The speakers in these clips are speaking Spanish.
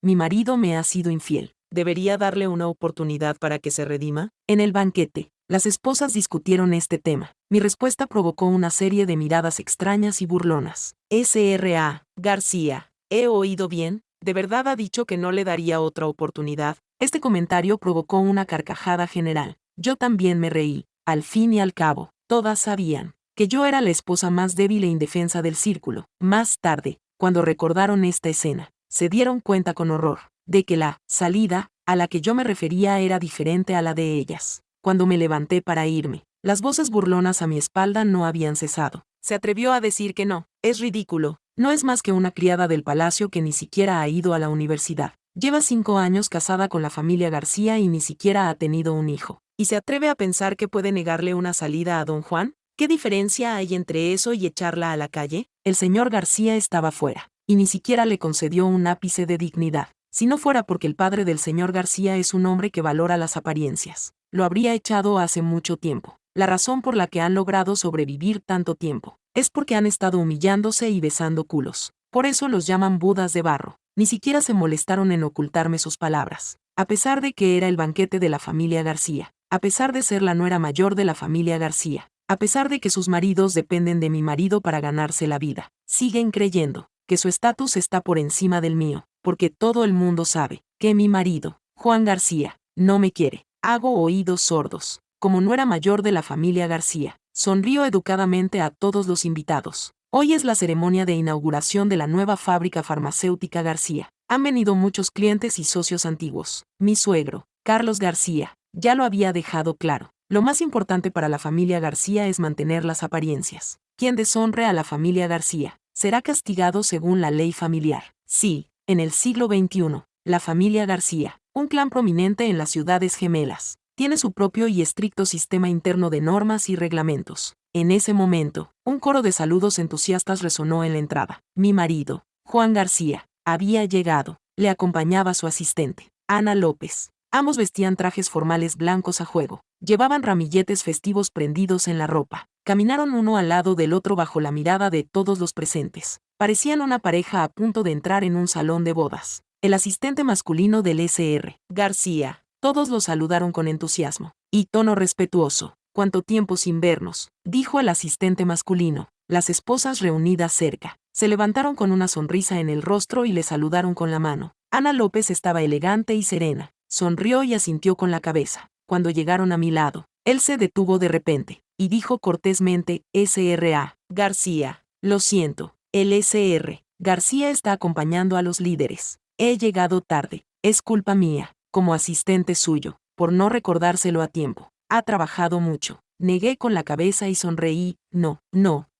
mi marido me ha sido infiel. ¿Debería darle una oportunidad para que se redima? En el banquete, las esposas discutieron este tema. Mi respuesta provocó una serie de miradas extrañas y burlonas. S.R.A. García, ¿he oído bien? ¿De verdad ha dicho que no le daría otra oportunidad? Este comentario provocó una carcajada general. Yo también me reí. Al fin y al cabo, todas sabían que yo era la esposa más débil e indefensa del círculo. Más tarde, cuando recordaron esta escena, se dieron cuenta con horror de que la salida a la que yo me refería era diferente a la de ellas. Cuando me levanté para irme, las voces burlonas a mi espalda no habían cesado. Se atrevió a decir que no. Es ridículo. No es más que una criada del palacio que ni siquiera ha ido a la universidad. Lleva 5 años casada con la familia García y ni siquiera ha tenido un hijo. ¿Y se atreve a pensar que puede negarle una salida a don Juan? ¿Qué diferencia hay entre eso y echarla a la calle? El señor García estaba fuera, y ni siquiera le concedió un ápice de dignidad. Si no fuera porque el padre del señor García es un hombre que valora las apariencias, lo habría echado hace mucho tiempo. La razón por la que han logrado sobrevivir tanto tiempo es porque han estado humillándose y besando culos. Por eso los llaman Budas de barro. Ni siquiera se molestaron en ocultarme sus palabras. A pesar de que era el banquete de la familia García, a pesar de ser la nuera mayor de la familia García, a pesar de que sus maridos dependen de mi marido para ganarse la vida, siguen creyendo que su estatus está por encima del mío, porque todo el mundo sabe que mi marido, Juan García, no me quiere. Hago oídos sordos. Como nuera mayor de la familia García, sonrío educadamente a todos los invitados. Hoy es la ceremonia de inauguración de la nueva fábrica farmacéutica García. Han venido muchos clientes y socios antiguos. Mi suegro, Carlos García, ya lo había dejado claro. Lo más importante para la familia García es mantener las apariencias. Quien deshonre a la familia García será castigado según la ley familiar. Sí, en el siglo XXI, la familia García, un clan prominente en las ciudades gemelas, tiene su propio y estricto sistema interno de normas y reglamentos. En ese momento, un coro de saludos entusiastas resonó en la entrada. Mi marido, Juan García, había llegado. Le acompañaba su asistente, Ana López. Ambos vestían trajes formales blancos a juego. Llevaban ramilletes festivos prendidos en la ropa. Caminaron uno al lado del otro bajo la mirada de todos los presentes. Parecían una pareja a punto de entrar en un salón de bodas. El asistente masculino del S.R. García. Todos lo saludaron con entusiasmo y tono respetuoso. «¿Cuánto tiempo sin vernos?», dijo el asistente masculino. Las esposas reunidas cerca se levantaron con una sonrisa en el rostro y le saludaron con la mano. Ana López estaba elegante y serena. Sonrió y asintió con la cabeza. Cuando llegaron a mi lado, él se detuvo de repente y dijo cortésmente: S.R.A. García, lo siento, el S.R. García está acompañando a los líderes. He llegado tarde. Es culpa mía, como asistente suyo, por no recordárselo a tiempo. Ha trabajado mucho. Negué con la cabeza y sonreí. No,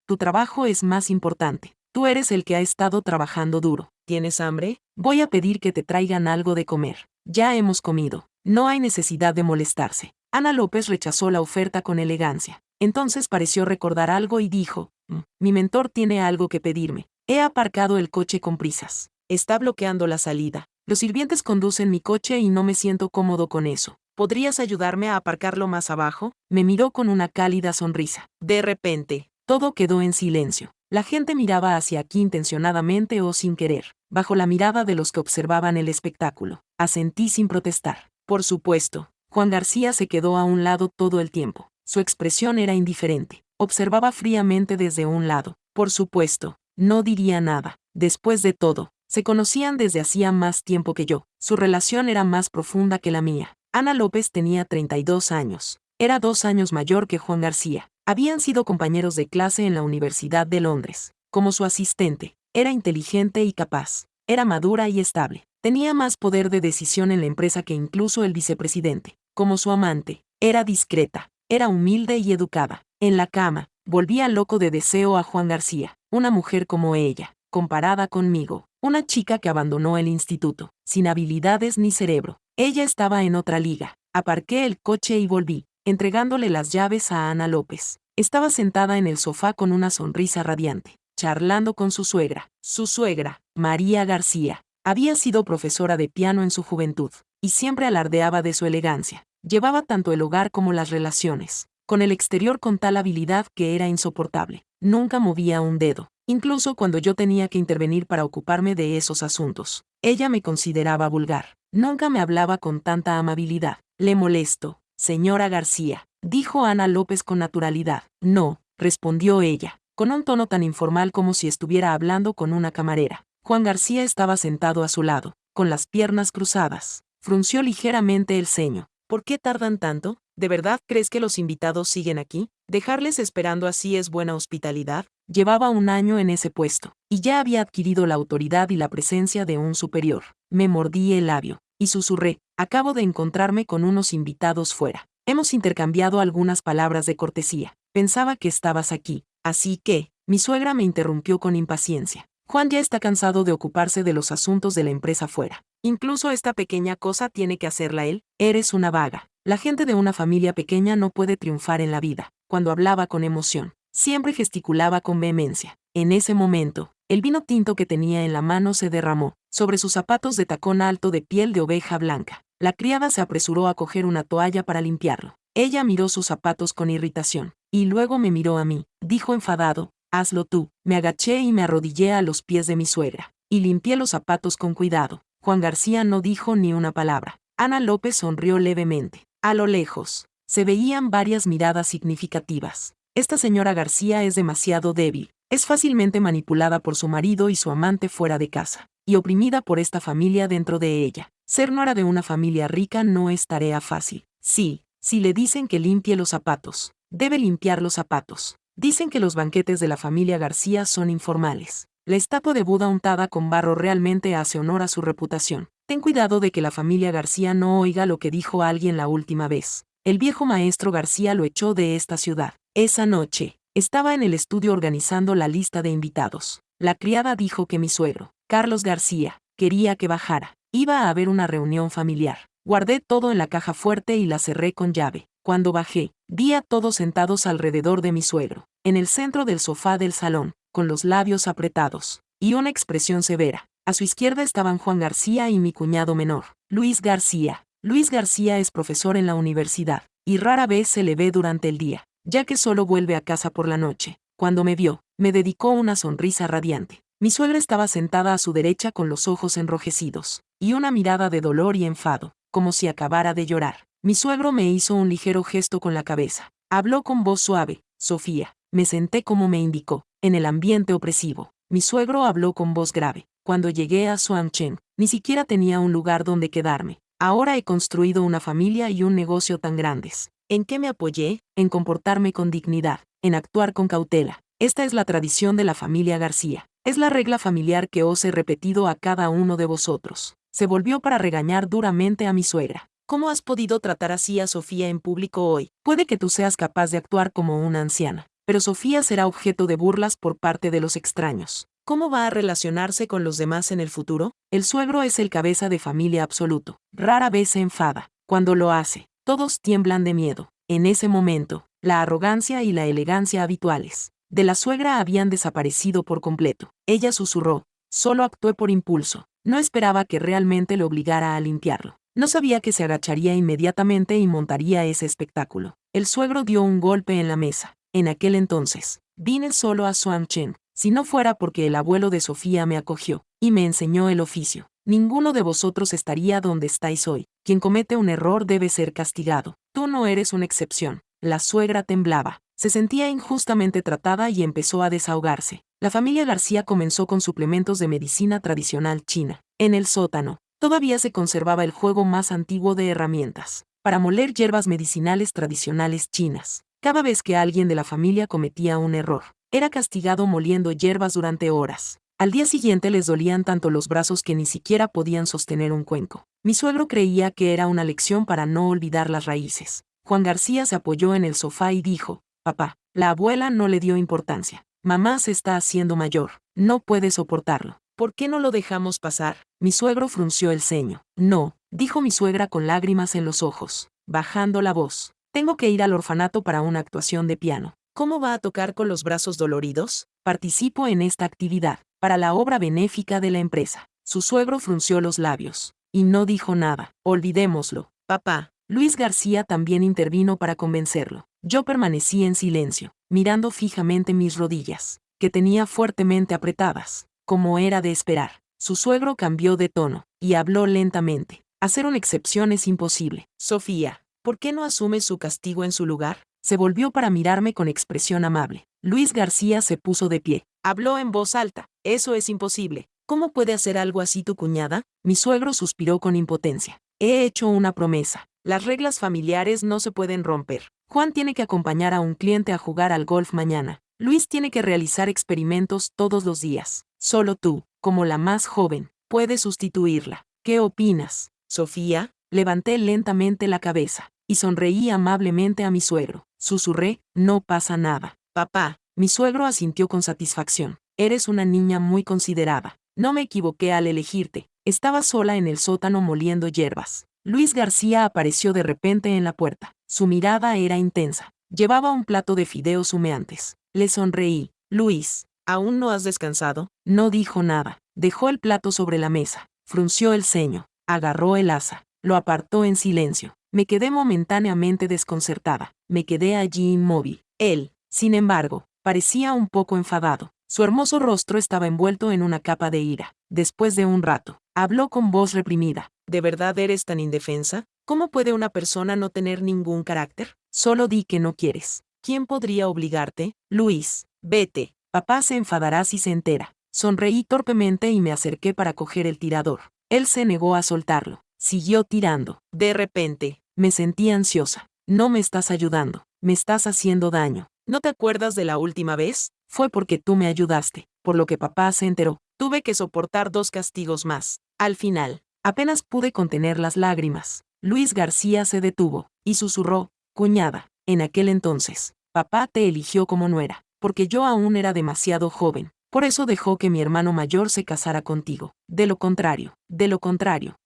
tu trabajo es más importante. Tú eres el que ha estado trabajando duro. ¿Tienes hambre? Voy a pedir que te traigan algo de comer. Ya hemos comido. No hay necesidad de molestarse. Ana López rechazó la oferta con elegancia. Entonces pareció recordar algo y dijo: mi mentor tiene algo que pedirme. He aparcado el coche con prisas. Está bloqueando la salida. Los sirvientes conducen mi coche y no me siento cómodo con eso. ¿Podrías ayudarme a aparcarlo más abajo? Me miró con una cálida sonrisa. De repente, todo quedó en silencio. La gente miraba hacia aquí intencionadamente o sin querer, bajo la mirada de los que observaban el espectáculo. Asentí sin protestar. Por supuesto. Juan García se quedó a un lado todo el tiempo. Su expresión era indiferente. Observaba fríamente desde un lado. Por supuesto, no diría nada. Después de todo, se conocían desde hacía más tiempo que yo. Su relación era más profunda que la mía. Ana López tenía 32 años. Era 2 años mayor que Juan García. Habían sido compañeros de clase en la Universidad de Londres. Como su asistente, era inteligente y capaz. Era madura y estable. Tenía más poder de decisión en la empresa que incluso el vicepresidente. Como su amante, era discreta. Era humilde y educada. En la cama, volvía loco de deseo a Juan García. Una mujer como ella, comparada conmigo. Una chica que abandonó el instituto, sin habilidades ni cerebro. Ella estaba en otra liga. Aparqué el coche y volví, entregándole las llaves a Ana López. Estaba sentada en el sofá con una sonrisa radiante, charlando con su suegra. Su suegra, María García, había sido profesora de piano en su juventud, y siempre alardeaba de su elegancia. Llevaba tanto el hogar como las relaciones con el exterior con tal habilidad que era insoportable. Nunca movía un dedo, incluso cuando yo tenía que intervenir para ocuparme de esos asuntos. Ella me consideraba vulgar. Nunca me hablaba con tanta amabilidad. Le molesto, señora García, dijo Ana López con naturalidad. No, respondió ella, con un tono tan informal como si estuviera hablando con una camarera. Juan García estaba sentado a su lado, con las piernas cruzadas. Frunció ligeramente el ceño. ¿Por qué tardan tanto? ¿De verdad crees que los invitados siguen aquí? ¿Dejarles esperando así es buena hospitalidad? Llevaba un año en ese puesto, y ya había adquirido la autoridad y la presencia de un superior. Me mordí el labio, y susurré, acabo de encontrarme con unos invitados fuera. Hemos intercambiado algunas palabras de cortesía. Pensaba que estabas aquí, así que, mi suegra me interrumpió con impaciencia. Juan ya está cansado de ocuparse de los asuntos de la empresa fuera. Incluso esta pequeña cosa tiene que hacerla él. Eres una vaga. La gente de una familia pequeña no puede triunfar en la vida. Cuando hablaba con emoción, siempre gesticulaba con vehemencia. En ese momento, el vino tinto que tenía en la mano se derramó sobre sus zapatos de tacón alto de piel de oveja blanca. La criada se apresuró a coger una toalla para limpiarlo. Ella miró sus zapatos con irritación, y luego me miró a mí. Dijo enfadado, hazlo tú. Me agaché y me arrodillé a los pies de mi suegra, y limpié los zapatos con cuidado. Juan García no dijo ni una palabra. Ana López sonrió levemente. A lo lejos, se veían varias miradas significativas. Esta señora García es demasiado débil. Es fácilmente manipulada por su marido y su amante fuera de casa, y oprimida por esta familia dentro de ella. Ser nuera de una familia rica no es tarea fácil. Sí, si le dicen que limpie los zapatos, debe limpiar los zapatos. Dicen que los banquetes de la familia García son informales. La estatua de Buda untada con barro realmente hace honor a su reputación. Ten cuidado de que la familia García no oiga lo que dijo alguien la última vez. El viejo maestro García lo echó de esta ciudad. Esa noche, estaba en el estudio organizando la lista de invitados. La criada dijo que mi suegro, Carlos García, quería que bajara. Iba a haber una reunión familiar. Guardé todo en la caja fuerte y la cerré con llave. Cuando bajé, vi a todos sentados alrededor de mi suegro, en el centro del sofá del salón, con los labios apretados, y una expresión severa. A su izquierda estaban Juan García y mi cuñado menor, Luis García. Luis García es profesor en la universidad, y rara vez se le ve durante el día, ya que solo vuelve a casa por la noche. Cuando me vio, me dedicó una sonrisa radiante. Mi suegra estaba sentada a su derecha con los ojos enrojecidos, y una mirada de dolor y enfado, como si acabara de llorar. Mi suegro me hizo un ligero gesto con la cabeza. Habló con voz suave, Sofía. Me senté como me indicó, en el ambiente opresivo. Mi suegro habló con voz grave. Cuando llegué a Suanchen, ni siquiera tenía un lugar donde quedarme. Ahora he construido una familia y un negocio tan grandes. ¿En qué me apoyé? En comportarme con dignidad, en actuar con cautela. Esta es la tradición de la familia García. Es la regla familiar que os he repetido a cada uno de vosotros. Se volvió para regañar duramente a mi suegra. ¿Cómo has podido tratar así a Sofía en público hoy? Puede que tú seas capaz de actuar como una anciana, pero Sofía será objeto de burlas por parte de los extraños. ¿Cómo va a relacionarse con los demás en el futuro? El suegro es el cabeza de familia absoluto. Rara vez se enfada. Cuando lo hace, todos tiemblan de miedo. En ese momento, la arrogancia y la elegancia habituales de la suegra habían desaparecido por completo. Ella susurró, solo actué por impulso. No esperaba que realmente lo obligara a limpiarlo. No sabía que se agacharía inmediatamente y montaría ese espectáculo. El suegro dio un golpe en la mesa. En aquel entonces, vine solo a Suanchen, si no fuera porque el abuelo de Sofía me acogió y me enseñó el oficio. Ninguno de vosotros estaría donde estáis hoy. Quien comete un error debe ser castigado. Tú no eres una excepción. La suegra temblaba. Se sentía injustamente tratada y empezó a desahogarse. La familia García comenzó con suplementos de medicina tradicional china. En el sótano, todavía se conservaba el juego más antiguo de herramientas, para moler hierbas medicinales tradicionales chinas. Cada vez que alguien de la familia cometía un error, era castigado moliendo hierbas durante horas. Al día siguiente les dolían tanto los brazos que ni siquiera podían sostener un cuenco. Mi suegro creía que era una lección para no olvidar las raíces. Juan García se apoyó en el sofá y dijo, papá, la abuela no le dio importancia. Mamá se está haciendo mayor, no puede soportarlo. ¿Por qué no lo dejamos pasar? Mi suegro frunció el ceño. No, dijo mi suegra con lágrimas en los ojos, bajando la voz. Tengo que ir al orfanato para una actuación de piano. ¿Cómo va a tocar con los brazos doloridos? Participo en esta actividad, para la obra benéfica de la empresa. Su suegro frunció los labios, y no dijo nada. Olvidémoslo, papá. Luis García también intervino para convencerlo. Yo permanecí en silencio, mirando fijamente mis rodillas, que tenía fuertemente apretadas, como era de esperar. Su suegro cambió de tono y habló lentamente. Hacer una excepción es imposible. Sofía, ¿por qué no asume su castigo en su lugar? Se volvió para mirarme con expresión amable. Luis García se puso de pie. Habló en voz alta. Eso es imposible. ¿Cómo puede hacer algo así tu cuñada? Mi suegro suspiró con impotencia. He hecho una promesa. Las reglas familiares no se pueden romper. Juan tiene que acompañar a un cliente a jugar al golf mañana. Luis tiene que realizar experimentos todos los días. Solo tú, como la más joven, puedes sustituirla. ¿Qué opinas, Sofía? Levanté lentamente la cabeza y sonreí amablemente a mi suegro. Susurré, no pasa nada. Papá, mi suegro asintió con satisfacción. Eres una niña muy considerada. No me equivoqué al elegirte. Estaba sola en el sótano moliendo hierbas. Luis García apareció de repente en la puerta. Su mirada era intensa. Llevaba un plato de fideos humeantes. Le sonreí. Luis, ¿aún no has descansado? No dijo nada. Dejó el plato sobre la mesa. Frunció el ceño. Agarró el asa. Lo apartó en silencio. Me quedé momentáneamente desconcertada. Me quedé allí inmóvil. Él, sin embargo, parecía un poco enfadado. Su hermoso rostro estaba envuelto en una capa de ira. Después de un rato, habló con voz reprimida. ¿De verdad eres tan indefensa? ¿Cómo puede una persona no tener ningún carácter? Solo di que no quieres. ¿Quién podría obligarte? Luis, vete. Papá se enfadará si se entera. Sonreí torpemente y me acerqué para coger el tirador. Él se negó a soltarlo. Siguió tirando. De repente, me sentí ansiosa. No me estás ayudando. Me estás haciendo daño. ¿No te acuerdas de la última vez? Fue porque tú me ayudaste, por lo que papá se enteró. Tuve que soportar 2 castigos más. Al final, apenas pude contener las lágrimas. Luis García se detuvo y susurró, cuñada, en aquel entonces, papá te eligió como nuera, porque yo aún era demasiado joven. Por eso dejó que mi hermano mayor se casara contigo. De lo contrario,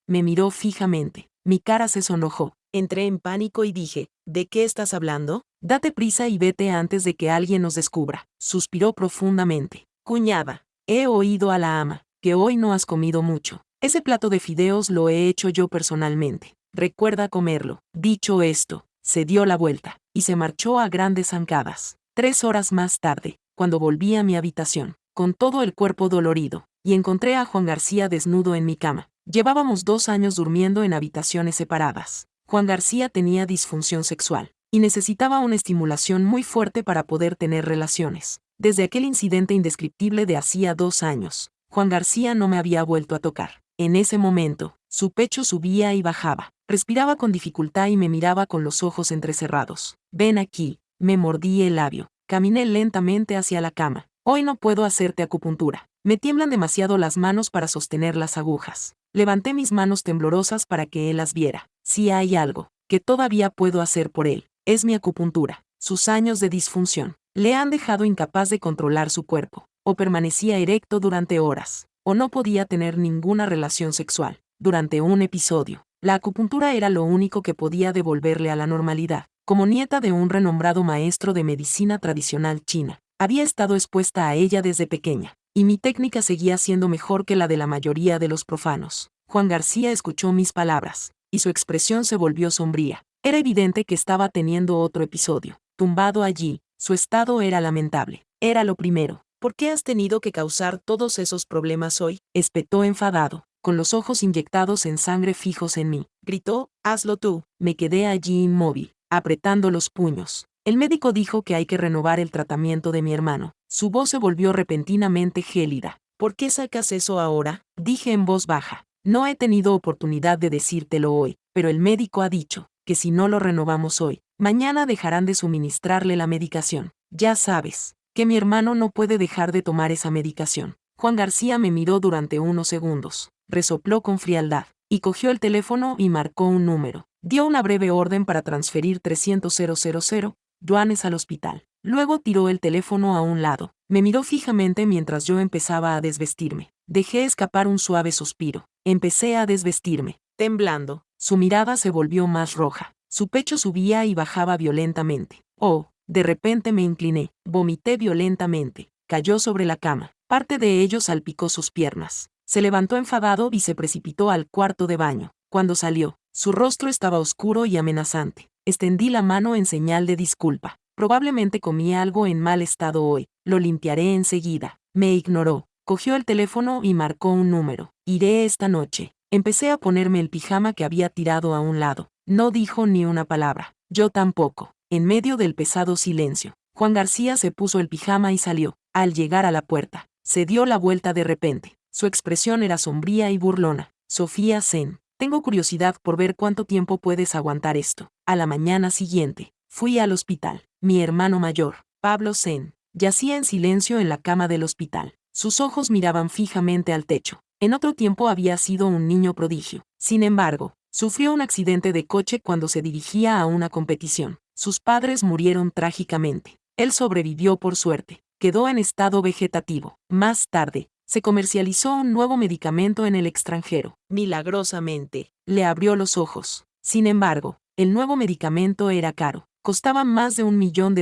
me miró fijamente. Mi cara se sonrojó. Entré en pánico y dije, ¿de qué estás hablando? Date prisa y vete antes de que alguien nos descubra. Suspiró profundamente. Cuñada, he oído a la ama, que hoy no has comido mucho. Ese plato de fideos lo he hecho yo personalmente. Recuerda comerlo. Dicho esto, se dio la vuelta, y se marchó a grandes zancadas. 3 horas más tarde, cuando volví a mi habitación, con todo el cuerpo dolorido, y encontré a Juan García desnudo en mi cama. Llevábamos 2 años durmiendo en habitaciones separadas. Juan García tenía disfunción sexual, y necesitaba una estimulación muy fuerte para poder tener relaciones. Desde aquel incidente indescriptible de hacía 2 años, Juan García no me había vuelto a tocar. En ese momento, su pecho subía y bajaba. Respiraba con dificultad y me miraba con los ojos entrecerrados. Ven aquí, me mordí el labio. Caminé lentamente hacia la cama. Hoy no puedo hacerte acupuntura. Me tiemblan demasiado las manos para sostener las agujas. Levanté mis manos temblorosas para que él las viera. Si hay algo que todavía puedo hacer por él, es mi acupuntura. Sus años de disfunción le han dejado incapaz de controlar su cuerpo. O permanecía erecto durante horas, o no podía tener ninguna relación sexual. Durante un episodio, la acupuntura era lo único que podía devolverle a la normalidad. Como nieta de un renombrado maestro de medicina tradicional china, había estado expuesta a ella desde pequeña, y mi técnica seguía siendo mejor que la de la mayoría de los profanos. Juan García escuchó mis palabras, y su expresión se volvió sombría. Era evidente que estaba teniendo otro episodio. Tumbado allí, su estado era lamentable. Era lo primero. ¿Por qué has tenido que causar todos esos problemas hoy? Espetó enfadado, con los ojos inyectados en sangre fijos en mí. Gritó, hazlo tú. Me quedé allí inmóvil, apretando los puños. El médico dijo que hay que renovar el tratamiento de mi hermano. Su voz se volvió repentinamente gélida. ¿Por qué sacas eso ahora? Dije en voz baja. No he tenido oportunidad de decírtelo hoy, pero el médico ha dicho que si no lo renovamos hoy, mañana dejarán de suministrarle la medicación. Ya sabes que mi hermano no puede dejar de tomar esa medicación. Juan García me miró durante unos segundos, resopló con frialdad, y cogió el teléfono y marcó un número. Dio una breve orden para transferir 300.000 yuanes al hospital. Luego tiró el teléfono a un lado. Me miró fijamente mientras yo empezaba a desvestirme. Dejé escapar un suave suspiro. Empecé a desvestirme. Temblando, su mirada se volvió más roja. Su pecho subía y bajaba violentamente. Oh, de repente me incliné. Vomité violentamente. Cayó sobre la cama. Parte de ello salpicó sus piernas. Se levantó enfadado y se precipitó al cuarto de baño. Cuando salió, su rostro estaba oscuro y amenazante. Extendí la mano en señal de disculpa. Probablemente comí algo en mal estado hoy. Lo limpiaré enseguida. Me ignoró. Cogió el teléfono y marcó un número. Iré esta noche. Empecé a ponerme el pijama que había tirado a un lado. No dijo ni una palabra. Yo tampoco. En medio del pesado silencio, Juan García se puso el pijama y salió. Al llegar a la puerta, se dio la vuelta de repente. Su expresión era sombría y burlona. Sofía Sen, tengo curiosidad por ver cuánto tiempo puedes aguantar esto. A la mañana siguiente, fui al hospital. Mi hermano mayor, Pablo Sen, yacía en silencio en la cama del hospital. Sus ojos miraban fijamente al techo. En otro tiempo había sido un niño prodigio. Sin embargo, sufrió un accidente de coche cuando se dirigía a una competición. Sus padres murieron trágicamente. Él sobrevivió por suerte. Quedó en estado vegetativo. Más tarde, se comercializó un nuevo medicamento en el extranjero. Milagrosamente, le abrió los ojos. Sin embargo, el nuevo medicamento era caro. Costaba más de $1 millón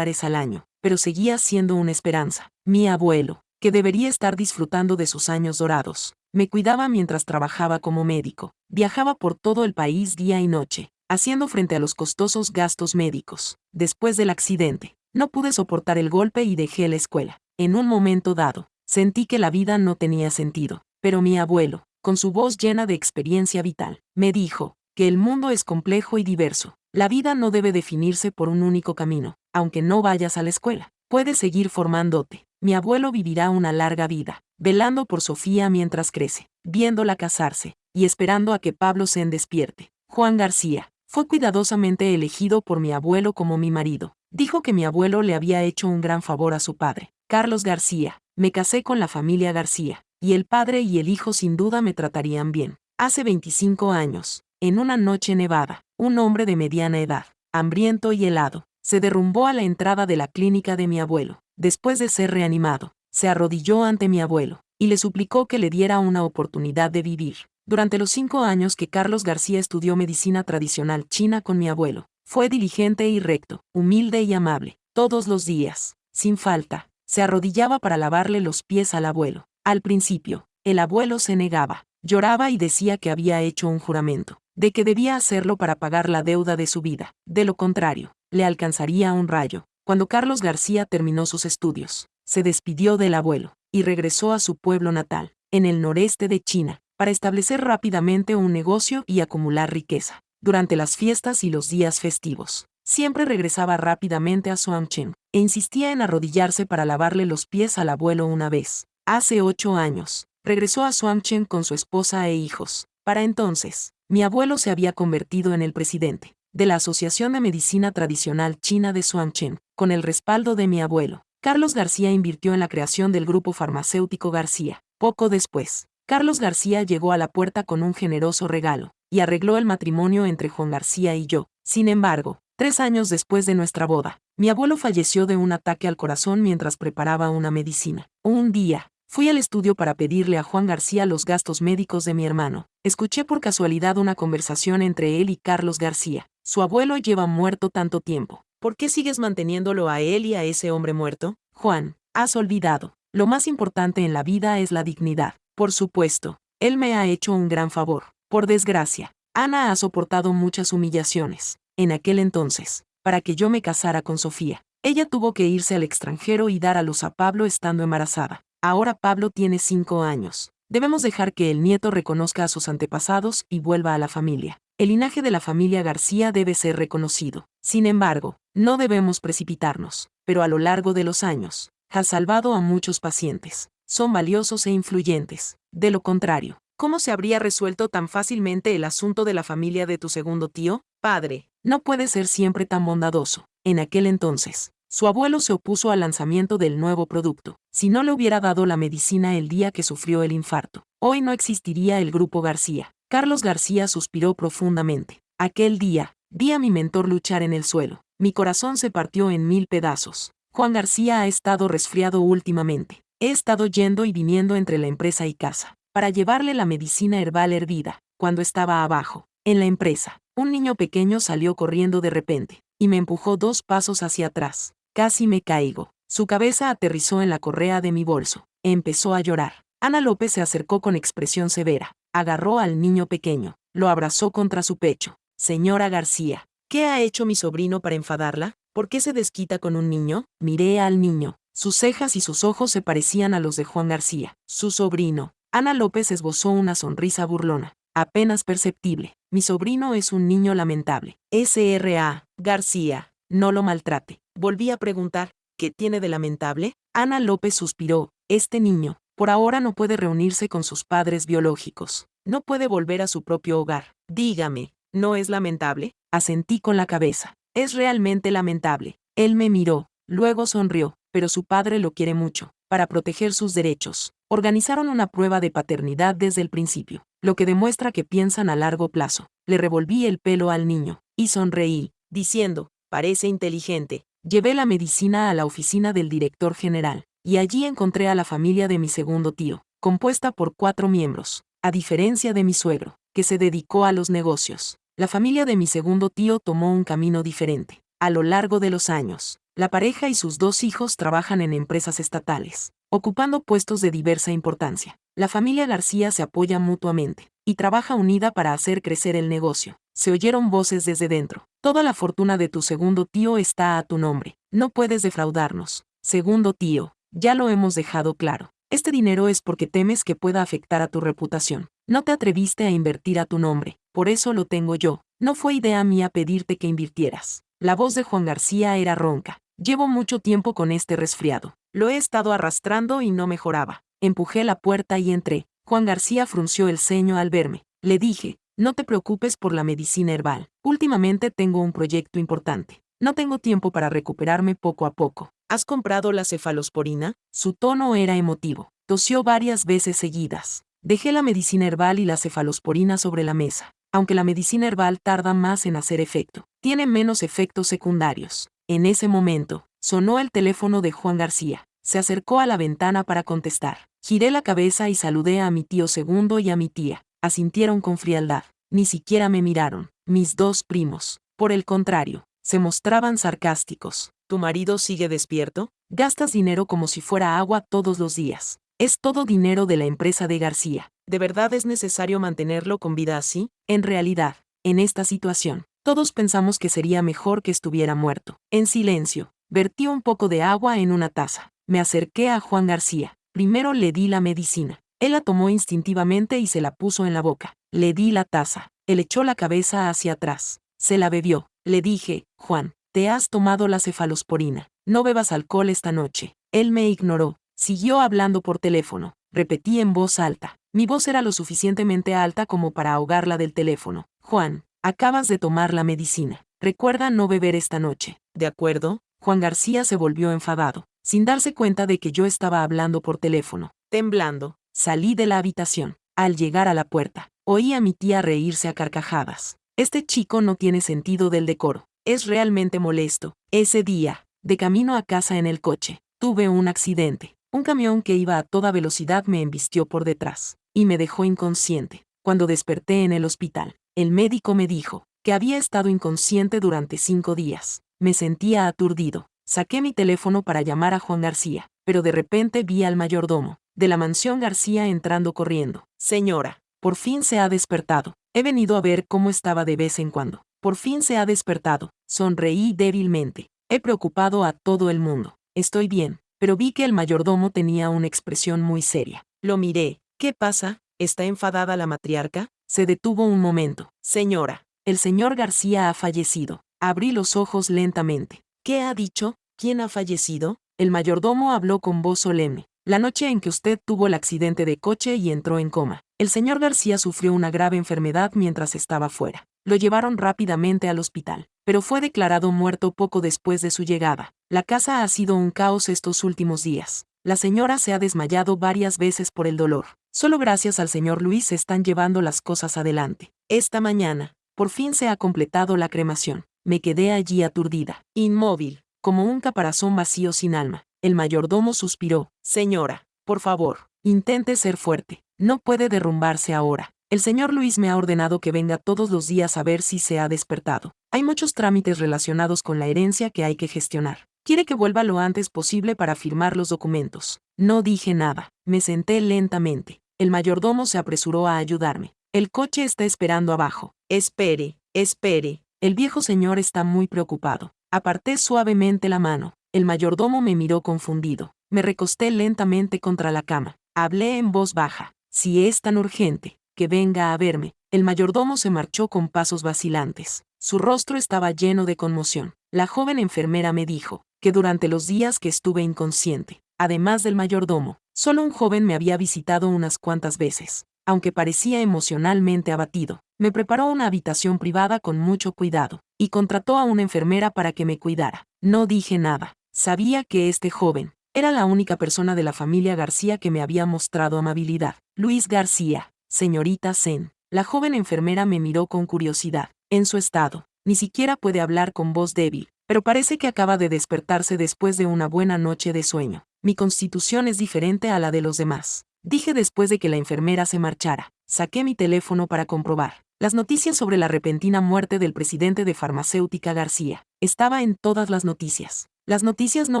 al año, pero seguía siendo una esperanza. Mi abuelo, que debería estar disfrutando de sus años dorados, me cuidaba mientras trabajaba como médico. Viajaba por todo el país día y noche, haciendo frente a los costosos gastos médicos. Después del accidente, no pude soportar el golpe y dejé la escuela. En un momento dado, sentí que la vida no tenía sentido, pero mi abuelo, con su voz llena de experiencia vital, me dijo que el mundo es complejo y diverso. La vida no debe definirse por un único camino. Aunque no vayas a la escuela, puedes seguir formándote. Mi abuelo vivirá una larga vida, velando por Sofía mientras crece, viéndola casarse, y esperando a que Pablo Sen despierte. Juan García fue cuidadosamente elegido por mi abuelo como mi marido. Dijo que mi abuelo le había hecho un gran favor a su padre, Carlos García. Me casé con la familia García, y el padre y el hijo sin duda me tratarían bien. Hace 25 años, en una noche nevada, un hombre de mediana edad, hambriento y helado, se derrumbó a la entrada de la clínica de mi abuelo. Después de ser reanimado, se arrodilló ante mi abuelo y le suplicó que le diera una oportunidad de vivir. Durante los 5 años que Carlos García estudió medicina tradicional china con mi abuelo, fue diligente y recto, humilde y amable. Todos los días, sin falta, se arrodillaba para lavarle los pies al abuelo. Al principio, el abuelo se negaba, lloraba y decía que había hecho un juramento, de que debía hacerlo para pagar la deuda de su vida. De lo contrario, le alcanzaría un rayo. Cuando Carlos García terminó sus estudios, se despidió del abuelo y regresó a su pueblo natal, en el noreste de China, para establecer rápidamente un negocio y acumular riqueza. Durante las fiestas y los días festivos, siempre regresaba rápidamente a Suanchen e insistía en arrodillarse para lavarle los pies al abuelo una vez. Hace 8 años, regresó a Suanchen con su esposa e hijos. Para entonces, mi abuelo se había convertido en el presidente de la Asociación de Medicina Tradicional China de Suanchen. Con el respaldo de mi abuelo, Carlos García invirtió en la creación del grupo farmacéutico García. Poco después, Carlos García llegó a la puerta con un generoso regalo y arregló el matrimonio entre Juan García y yo. Sin embargo, 3 años después de nuestra boda, mi abuelo falleció de un ataque al corazón mientras preparaba una medicina. Un día, fui al estudio para pedirle a Juan García los gastos médicos de mi hermano. Escuché por casualidad una conversación entre él y Carlos García. Su abuelo lleva muerto tanto tiempo. ¿Por qué sigues manteniéndolo a él y a ese hombre muerto? Juan, has olvidado. Lo más importante en la vida es la dignidad. Por supuesto, él me ha hecho un gran favor. Por desgracia, Ana ha soportado muchas humillaciones. En aquel entonces, para que yo me casara con Sofía, ella tuvo que irse al extranjero y dar a luz a Pablo estando embarazada. Ahora Pablo tiene 5 años. Debemos dejar que el nieto reconozca a sus antepasados y vuelva a la familia. El linaje de la familia García debe ser reconocido. Sin embargo, no debemos precipitarnos. Pero a lo largo de los años, has salvado a muchos pacientes. Son valiosos e influyentes. De lo contrario, ¿cómo se habría resuelto tan fácilmente el asunto de la familia de tu segundo tío? Padre, no puede ser siempre tan bondadoso. En aquel entonces, su abuelo se opuso al lanzamiento del nuevo producto. Si no le hubiera dado la medicina el día que sufrió el infarto, hoy no existiría el Grupo García. Carlos García suspiró profundamente. Aquel día, vi a mi mentor luchar en el suelo. Mi corazón se partió en 1000 pedazos. Juan García ha estado resfriado últimamente. He estado yendo y viniendo entre la empresa y casa, para llevarle la medicina herbal hervida. Cuando estaba abajo, en la empresa, un niño pequeño salió corriendo de repente, y me empujó 2 pasos hacia atrás. Casi me caigo. Su cabeza aterrizó en la correa de mi bolso. Empezó a llorar. Ana López se acercó con expresión severa. Agarró al niño pequeño, lo abrazó contra su pecho. Señora García, ¿qué ha hecho mi sobrino para enfadarla? ¿Por qué se desquita con un niño? Miré al niño. Sus cejas y sus ojos se parecían a los de Juan García. Su sobrino, Ana López, esbozó una sonrisa burlona, apenas perceptible. Mi sobrino es un niño lamentable. S.R.A. García, no lo maltrate. Volví a preguntar, ¿qué tiene de lamentable? Ana López suspiró. Este niño, por ahora no puede reunirse con sus padres biológicos. No puede volver a su propio hogar. Dígame, ¿no es lamentable? Asentí con la cabeza. Es realmente lamentable. Él me miró, luego sonrió, pero su padre lo quiere mucho. Para proteger sus derechos, organizaron una prueba de paternidad desde el principio, lo que demuestra que piensan a largo plazo. Le revolví el pelo al niño, y sonreí, diciendo, parece inteligente. Llevé la medicina a la oficina del director general, y allí encontré a la familia de mi segundo tío, compuesta por 4 miembros, a diferencia de mi suegro, que se dedicó a los negocios. La familia de mi segundo tío tomó un camino diferente. A lo largo de los años, la pareja y sus 2 hijos trabajan en empresas estatales, ocupando puestos de diversa importancia. La familia García se apoya mutuamente y trabaja unida para hacer crecer el negocio. Se oyeron voces desde dentro. Toda la fortuna de tu segundo tío está a tu nombre. No puedes defraudarnos. Segundo tío, ya lo hemos dejado claro. Este dinero es porque temes que pueda afectar a tu reputación. No te atreviste a invertir a tu nombre, por eso lo tengo yo. No fue idea mía pedirte que invirtieras. La voz de Juan García era ronca. Llevo mucho tiempo con este resfriado. Lo he estado arrastrando y no mejoraba. Empujé la puerta y entré. Juan García frunció el ceño al verme. Le dije, no te preocupes por la medicina herbal. Últimamente tengo un proyecto importante. No tengo tiempo para recuperarme poco a poco. ¿Has comprado la cefalosporina? Su tono era emotivo. Tosió varias veces seguidas. Dejé la medicina herbal y la cefalosporina sobre la mesa. Aunque la medicina herbal tarda más en hacer efecto, tiene menos efectos secundarios. En ese momento, sonó el teléfono de Juan García. Se acercó a la ventana para contestar. Giré la cabeza y saludé a mi tío segundo y a mi tía. Asintieron con frialdad. Ni siquiera me miraron. Mis 2 primos, por el contrario, se mostraban sarcásticos. ¿Tu marido sigue despierto? Gastas dinero como si fuera agua todos los días. Es todo dinero de la empresa de García. ¿De verdad es necesario mantenerlo con vida así? En realidad, en esta situación, todos pensamos que sería mejor que estuviera muerto. En silencio, vertí un poco de agua en una taza. Me acerqué a Juan García. Primero le di la medicina. Él la tomó instintivamente y se la puso en la boca. Le di la taza. Él echó la cabeza hacia atrás. Se la bebió. Le dije, Juan, te has tomado la cefalosporina. No bebas alcohol esta noche. Él me ignoró. Siguió hablando por teléfono. Repetí en voz alta. Mi voz era lo suficientemente alta como para ahogarla del teléfono. Juan, acabas de tomar la medicina. Recuerda no beber esta noche. ¿De acuerdo? Juan García se volvió enfadado, sin darse cuenta de que yo estaba hablando por teléfono. Temblando, salí de la habitación. Al llegar a la puerta, oí a mi tía reírse a carcajadas. Este chico no tiene sentido del decoro. Es realmente molesto. Ese día, de camino a casa en el coche, tuve un accidente. Un camión que iba a toda velocidad me embistió por detrás y me dejó inconsciente. Cuando desperté en el hospital, el médico me dijo que había estado inconsciente durante 5 días. Me sentía aturdido. Saqué mi teléfono para llamar a Juan García, pero de repente vi al mayordomo de la mansión García entrando corriendo. Señora, por fin se ha despertado. He venido a ver cómo estaba de vez en cuando. Por fin se ha despertado. Sonreí débilmente. He preocupado a todo el mundo. Estoy bien, pero vi que el mayordomo tenía una expresión muy seria. Lo miré. ¿Qué pasa? ¿Está enfadada la matriarca? Se detuvo un momento. Señora, el señor García ha fallecido. Abrí los ojos lentamente. ¿Qué ha dicho? ¿Quién ha fallecido? El mayordomo habló con voz solemne. La noche en que usted tuvo el accidente de coche y entró en coma. El señor García sufrió una grave enfermedad mientras estaba fuera. Lo llevaron rápidamente al hospital, pero fue declarado muerto poco después de su llegada. La casa ha sido un caos estos últimos días. La señora se ha desmayado varias veces por el dolor. Solo gracias al señor Luis se están llevando las cosas adelante. Esta mañana, por fin se ha completado la cremación. Me quedé allí aturdida, inmóvil, como un caparazón vacío sin alma. El mayordomo suspiró. Señora, por favor, intente ser fuerte. No puede derrumbarse ahora. El señor Luis me ha ordenado que venga todos los días a ver si se ha despertado. Hay muchos trámites relacionados con la herencia que hay que gestionar. Quiere que vuelva lo antes posible para firmar los documentos. No dije nada. Me senté lentamente. El mayordomo se apresuró a ayudarme. El coche está esperando abajo. Espere, espere. El viejo señor está muy preocupado. Aparté suavemente la mano. El mayordomo me miró confundido. Me recosté lentamente contra la cama. Hablé en voz baja. Si es tan urgente, que venga a verme. El mayordomo se marchó con pasos vacilantes. Su rostro estaba lleno de conmoción. La joven enfermera me dijo que durante los días que estuve inconsciente, además del mayordomo, solo un joven me había visitado unas cuantas veces. Aunque parecía emocionalmente abatido, me preparó una habitación privada con mucho cuidado, y contrató a una enfermera para que me cuidara. No dije nada. Sabía que este joven era la única persona de la familia García que me había mostrado amabilidad. Luis García, señorita Zen. La joven enfermera me miró con curiosidad. En su estado, ni siquiera puede hablar con voz débil, pero parece que acaba de despertarse después de una buena noche de sueño. Mi constitución es diferente a la de los demás, dije después de que la enfermera se marchara. Saqué mi teléfono para comprobar las noticias sobre la repentina muerte del presidente de Farmacéutica García. Estaba en todas las noticias. Las noticias no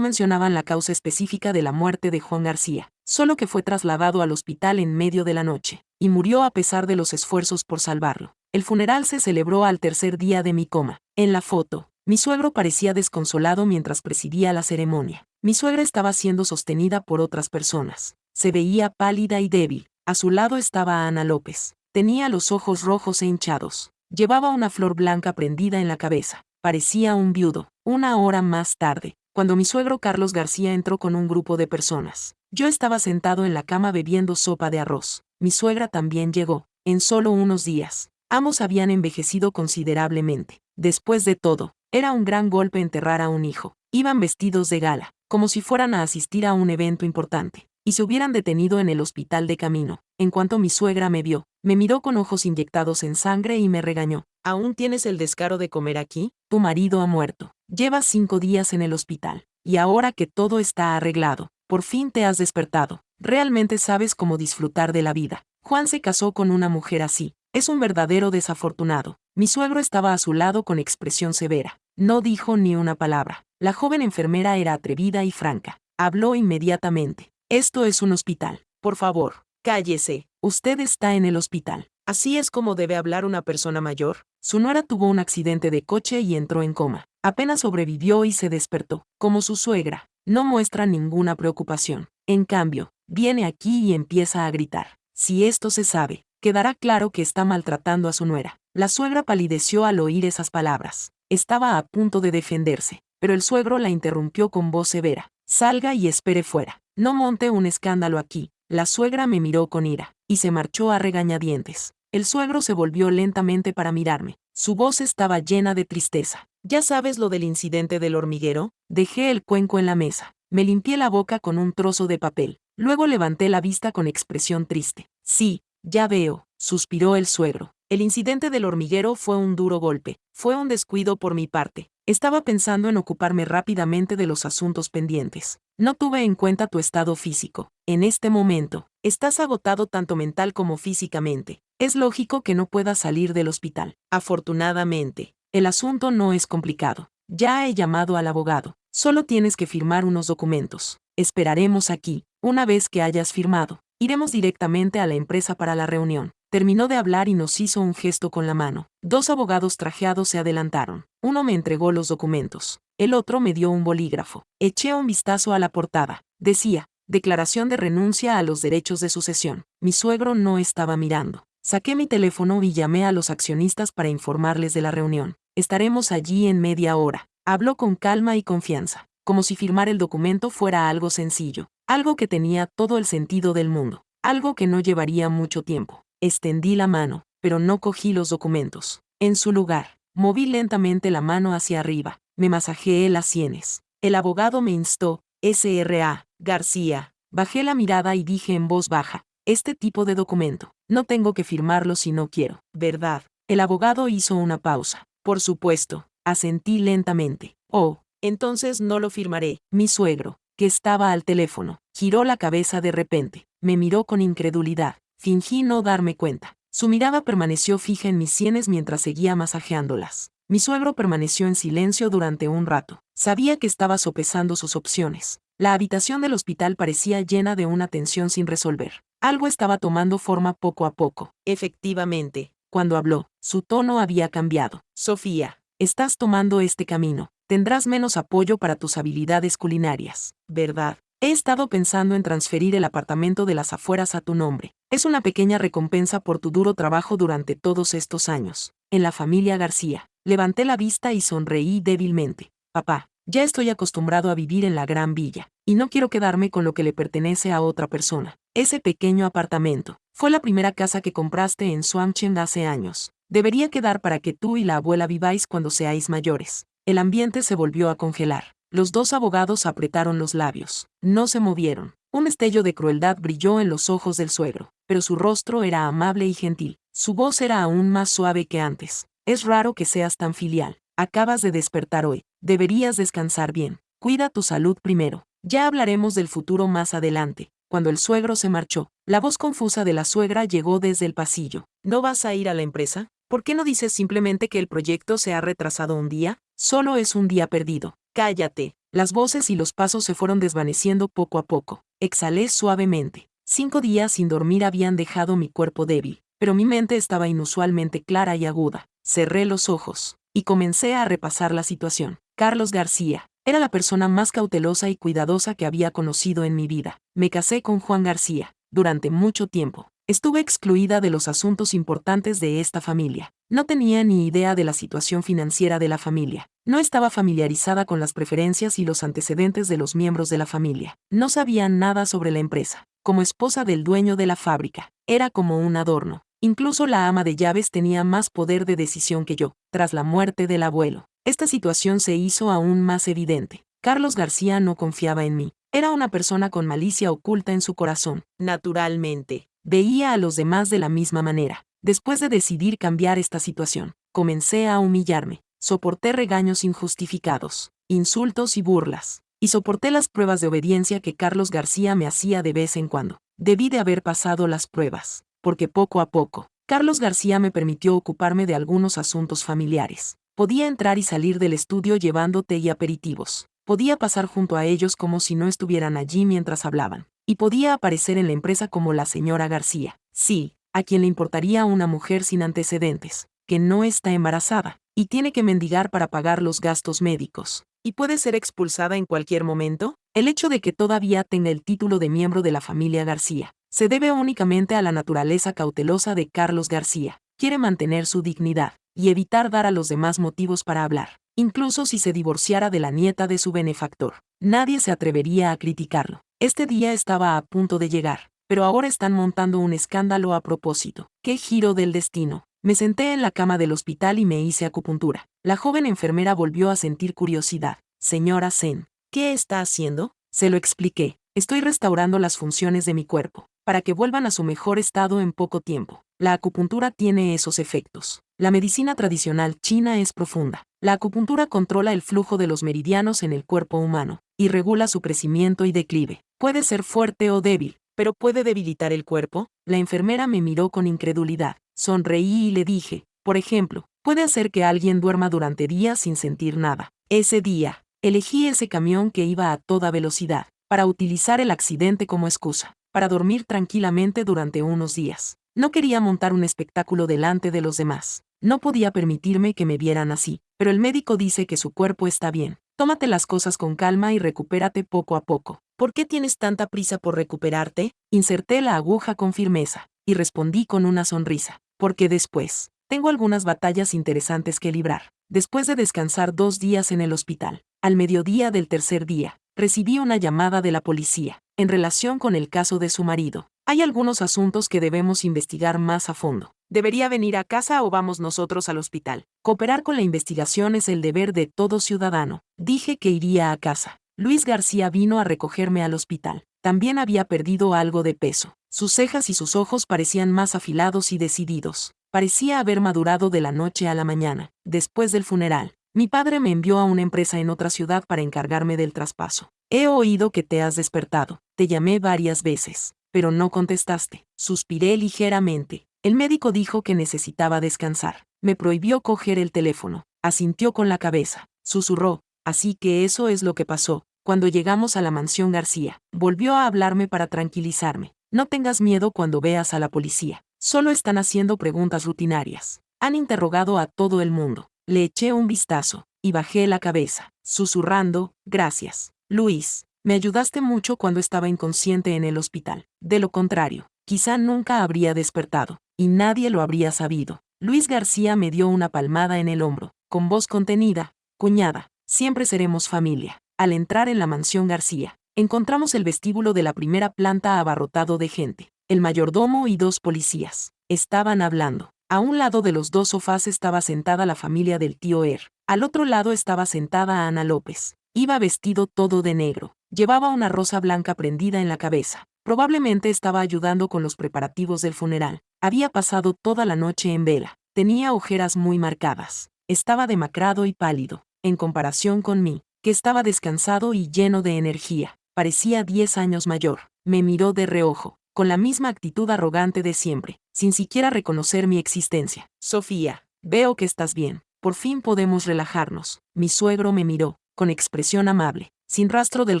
mencionaban la causa específica de la muerte de Juan García, solo que fue trasladado al hospital en medio de la noche, y murió a pesar de los esfuerzos por salvarlo. El funeral se celebró al tercer día de mi coma. En la foto, mi suegro parecía desconsolado mientras presidía la ceremonia. Mi suegra estaba siendo sostenida por otras personas. Se veía pálida y débil. A su lado estaba Ana López. Tenía los ojos rojos e hinchados. Llevaba una flor blanca prendida en la cabeza. Parecía un viudo. Una hora más tarde, cuando mi suegro Carlos García entró con un grupo de personas, yo estaba sentado en la cama bebiendo sopa de arroz. Mi suegra también llegó. En solo unos días, ambos habían envejecido considerablemente. Después de todo, era un gran golpe enterrar a un hijo. Iban vestidos de gala, como si fueran a asistir a un evento importante, y se hubieran detenido en el hospital de camino. En cuanto mi suegra me vio, me miró con ojos inyectados en sangre y me regañó. ¿Aún tienes el descaro de comer aquí? Tu marido ha muerto. Llevas 5 días en el hospital. Y ahora que todo está arreglado, por fin te has despertado. Realmente sabes cómo disfrutar de la vida. Juan se casó con una mujer así. Es un verdadero desafortunado. Mi suegro estaba a su lado con expresión severa. No dijo ni una palabra. La joven enfermera era atrevida y franca. Habló inmediatamente. Esto es un hospital. Por favor, cállese. Usted está en el hospital. ¿Así es como debe hablar una persona mayor? Su nuera tuvo un accidente de coche y entró en coma. Apenas sobrevivió y se despertó. Como su suegra, no muestra ninguna preocupación. En cambio, viene aquí y empieza a gritar. Si esto se sabe, quedará claro que está maltratando a su nuera. La suegra palideció al oír esas palabras. Estaba a punto de defenderse, pero el suegro la interrumpió con voz severa. Salga y espere fuera. No monte un escándalo aquí. La suegra me miró con ira, y se marchó a regañadientes. El suegro se volvió lentamente para mirarme. Su voz estaba llena de tristeza. ¿Ya sabes lo del incidente del hormiguero? Dejé el cuenco en la mesa. Me limpié la boca con un trozo de papel. Luego levanté la vista con expresión triste. Sí, ya veo, suspiró el suegro. El incidente del hormiguero fue un duro golpe. Fue un descuido por mi parte. Estaba pensando en ocuparme rápidamente de los asuntos pendientes. No tuve en cuenta tu estado físico. En este momento, estás agotado tanto mental como físicamente. Es lógico que no puedas salir del hospital. Afortunadamente, el asunto no es complicado. Ya he llamado al abogado. Solo tienes que firmar unos documentos. Esperaremos aquí. Una vez que hayas firmado, iremos directamente a la empresa para la reunión. Terminó de hablar y nos hizo un gesto con la mano. 2 abogados trajeados se adelantaron. Uno me entregó los documentos. El otro me dio un bolígrafo. Eché un vistazo a la portada. Decía, declaración de renuncia a los derechos de sucesión. Mi suegro no estaba mirando. Saqué mi teléfono y llamé a los accionistas para informarles de la reunión. Estaremos allí en media hora. Habló con calma y confianza, como si firmar el documento fuera algo sencillo, algo que tenía todo el sentido del mundo, algo que no llevaría mucho tiempo. Extendí la mano, pero no cogí los documentos. En su lugar, moví lentamente la mano hacia arriba, me masajeé las sienes. El abogado me instó, S.R.A. García. Bajé la mirada y dije en voz baja, este tipo de documento, no tengo que firmarlo si no quiero, ¿verdad? El abogado hizo una pausa. Por supuesto, asentí lentamente. Oh, entonces no lo firmaré. Mi suegro, que estaba al teléfono, giró la cabeza de repente, me miró con incredulidad. Fingí no darme cuenta. Su mirada permaneció fija en mis sienes mientras seguía masajeándolas. Mi suegro permaneció en silencio durante un rato. Sabía que estaba sopesando sus opciones. La habitación del hospital parecía llena de una tensión sin resolver. Algo estaba tomando forma poco a poco. Efectivamente, cuando habló, su tono había cambiado. Sofía, estás tomando este camino. Tendrás menos apoyo para tus habilidades culinarias, ¿verdad? He estado pensando en transferir el apartamento de las afueras a tu nombre. Es una pequeña recompensa por tu duro trabajo durante todos estos años. En la familia García. Levanté la vista y sonreí débilmente. Papá, ya estoy acostumbrado a vivir en la gran villa, y no quiero quedarme con lo que le pertenece a otra persona. Ese pequeño apartamento fue la primera casa que compraste en Swampchend hace años. Debería quedar para que tú y la abuela viváis cuando seáis mayores. El ambiente se volvió a congelar. Los dos abogados apretaron los labios. No se movieron. Un destello de crueldad brilló en los ojos del suegro, pero su rostro era amable y gentil. Su voz era aún más suave que antes. Es raro que seas tan filial. Acabas de despertar hoy. Deberías descansar bien. Cuida tu salud primero. Ya hablaremos del futuro más adelante. Cuando el suegro se marchó, la voz confusa de la suegra llegó desde el pasillo. ¿No vas a ir a la empresa? ¿Por qué no dices simplemente que el proyecto se ha retrasado un día? Solo es un día perdido. Cállate. Las voces y los pasos se fueron desvaneciendo poco a poco. Exhalé suavemente. 5 días sin dormir habían dejado mi cuerpo débil, pero mi mente estaba inusualmente clara y aguda. Cerré los ojos y comencé a repasar la situación. Carlos García era la persona más cautelosa y cuidadosa que había conocido en mi vida. Me casé con Juan García. Durante mucho tiempo estuve excluida de los asuntos importantes de esta familia. No tenía ni idea de la situación financiera de la familia. No estaba familiarizada con las preferencias y los antecedentes de los miembros de la familia. No sabía nada sobre la empresa. Como esposa del dueño de la fábrica, era como un adorno. Incluso la ama de llaves tenía más poder de decisión que yo. Tras la muerte del abuelo, esta situación se hizo aún más evidente. Carlos García no confiaba en mí. Era una persona con malicia oculta en su corazón. Naturalmente, veía a los demás de la misma manera. Después de decidir cambiar esta situación, comencé a humillarme. Soporté regaños injustificados, insultos y burlas, y soporté las pruebas de obediencia que Carlos García me hacía de vez en cuando. Debí de haber pasado las pruebas, porque poco a poco, Carlos García me permitió ocuparme de algunos asuntos familiares. Podía entrar y salir del estudio llevando té y aperitivos. Podía pasar junto a ellos como si no estuvieran allí mientras hablaban. Y podía aparecer en la empresa como la señora García. Sí, a quien le importaría una mujer sin antecedentes, que no está embarazada, y tiene que mendigar para pagar los gastos médicos, y puede ser expulsada en cualquier momento? El hecho de que todavía tenga el título de miembro de la familia García se debe únicamente a la naturaleza cautelosa de Carlos García. Quiere mantener su dignidad y evitar dar a los demás motivos para hablar. Incluso si se divorciara de la nieta de su benefactor, nadie se atrevería a criticarlo. Este día estaba a punto de llegar, pero ahora están montando un escándalo a propósito. ¡Qué giro del destino! Me senté en la cama del hospital y me hice acupuntura. La joven enfermera volvió a sentir curiosidad. Señora Sen, ¿qué está haciendo? Se lo expliqué. Estoy restaurando las funciones de mi cuerpo, para que vuelvan a su mejor estado en poco tiempo. La acupuntura tiene esos efectos. La medicina tradicional china es profunda. La acupuntura controla el flujo de los meridianos en el cuerpo humano, y regula su crecimiento y declive. Puede ser fuerte o débil, pero ¿puede debilitar el cuerpo? La enfermera me miró con incredulidad. Sonreí y le dije, por ejemplo, puede hacer que alguien duerma durante días sin sentir nada. Ese día, elegí ese camión que iba a toda velocidad, para utilizar el accidente como excusa, para dormir tranquilamente durante unos días. No quería montar un espectáculo delante de los demás. No podía permitirme que me vieran así, pero el médico dice que su cuerpo está bien. Tómate las cosas con calma y recupérate poco a poco. ¿Por qué tienes tanta prisa por recuperarte? Inserté la aguja con firmeza, y respondí con una sonrisa. Porque después, tengo algunas batallas interesantes que librar. Después de descansar 2 días en el hospital, al mediodía del tercer día, recibí una llamada de la policía, en relación con el caso de su marido. Hay algunos asuntos que debemos investigar más a fondo. ¿Debería venir a casa o vamos nosotros al hospital? Cooperar con la investigación es el deber de todo ciudadano. Dije que iría a casa. Luis García vino a recogerme al hospital. También había perdido algo de peso. Sus cejas y sus ojos parecían más afilados y decididos. Parecía haber madurado de la noche a la mañana. Después del funeral, mi padre me envió a una empresa en otra ciudad para encargarme del traspaso. He oído que te has despertado. Te llamé varias veces, pero no contestaste. Suspiré ligeramente. El médico dijo que necesitaba descansar. Me prohibió coger el teléfono. Asintió con la cabeza. Susurró. Así que eso es lo que pasó. Cuando llegamos a la mansión García, volvió a hablarme para tranquilizarme. No tengas miedo cuando veas a la policía. Solo están haciendo preguntas rutinarias. Han interrogado a todo el mundo. Le eché un vistazo, y bajé la cabeza, susurrando, gracias, Luis. Me ayudaste mucho cuando estaba inconsciente en el hospital. De lo contrario, quizá nunca habría despertado, y nadie lo habría sabido. Luis García me dio una palmada en el hombro, con voz contenida, cuñada, siempre seremos familia. Al entrar en la mansión García, encontramos el vestíbulo de la primera planta abarrotado de gente. El mayordomo y 2 policías estaban hablando. A un lado de los 2 sofás estaba sentada la familia del tío Al otro lado estaba sentada Ana López. Iba vestido todo de negro. Llevaba una rosa blanca prendida en la cabeza. Probablemente estaba ayudando con los preparativos del funeral. Había pasado toda la noche en vela. Tenía ojeras muy marcadas. Estaba demacrado y pálido, en comparación con mí, que estaba descansado y lleno de energía. Parecía 10 años mayor. Me miró de reojo, con la misma actitud arrogante de siempre, sin siquiera reconocer mi existencia. Sofía, veo que estás bien. Por fin podemos relajarnos. Mi suegro me miró, con expresión amable, sin rastro del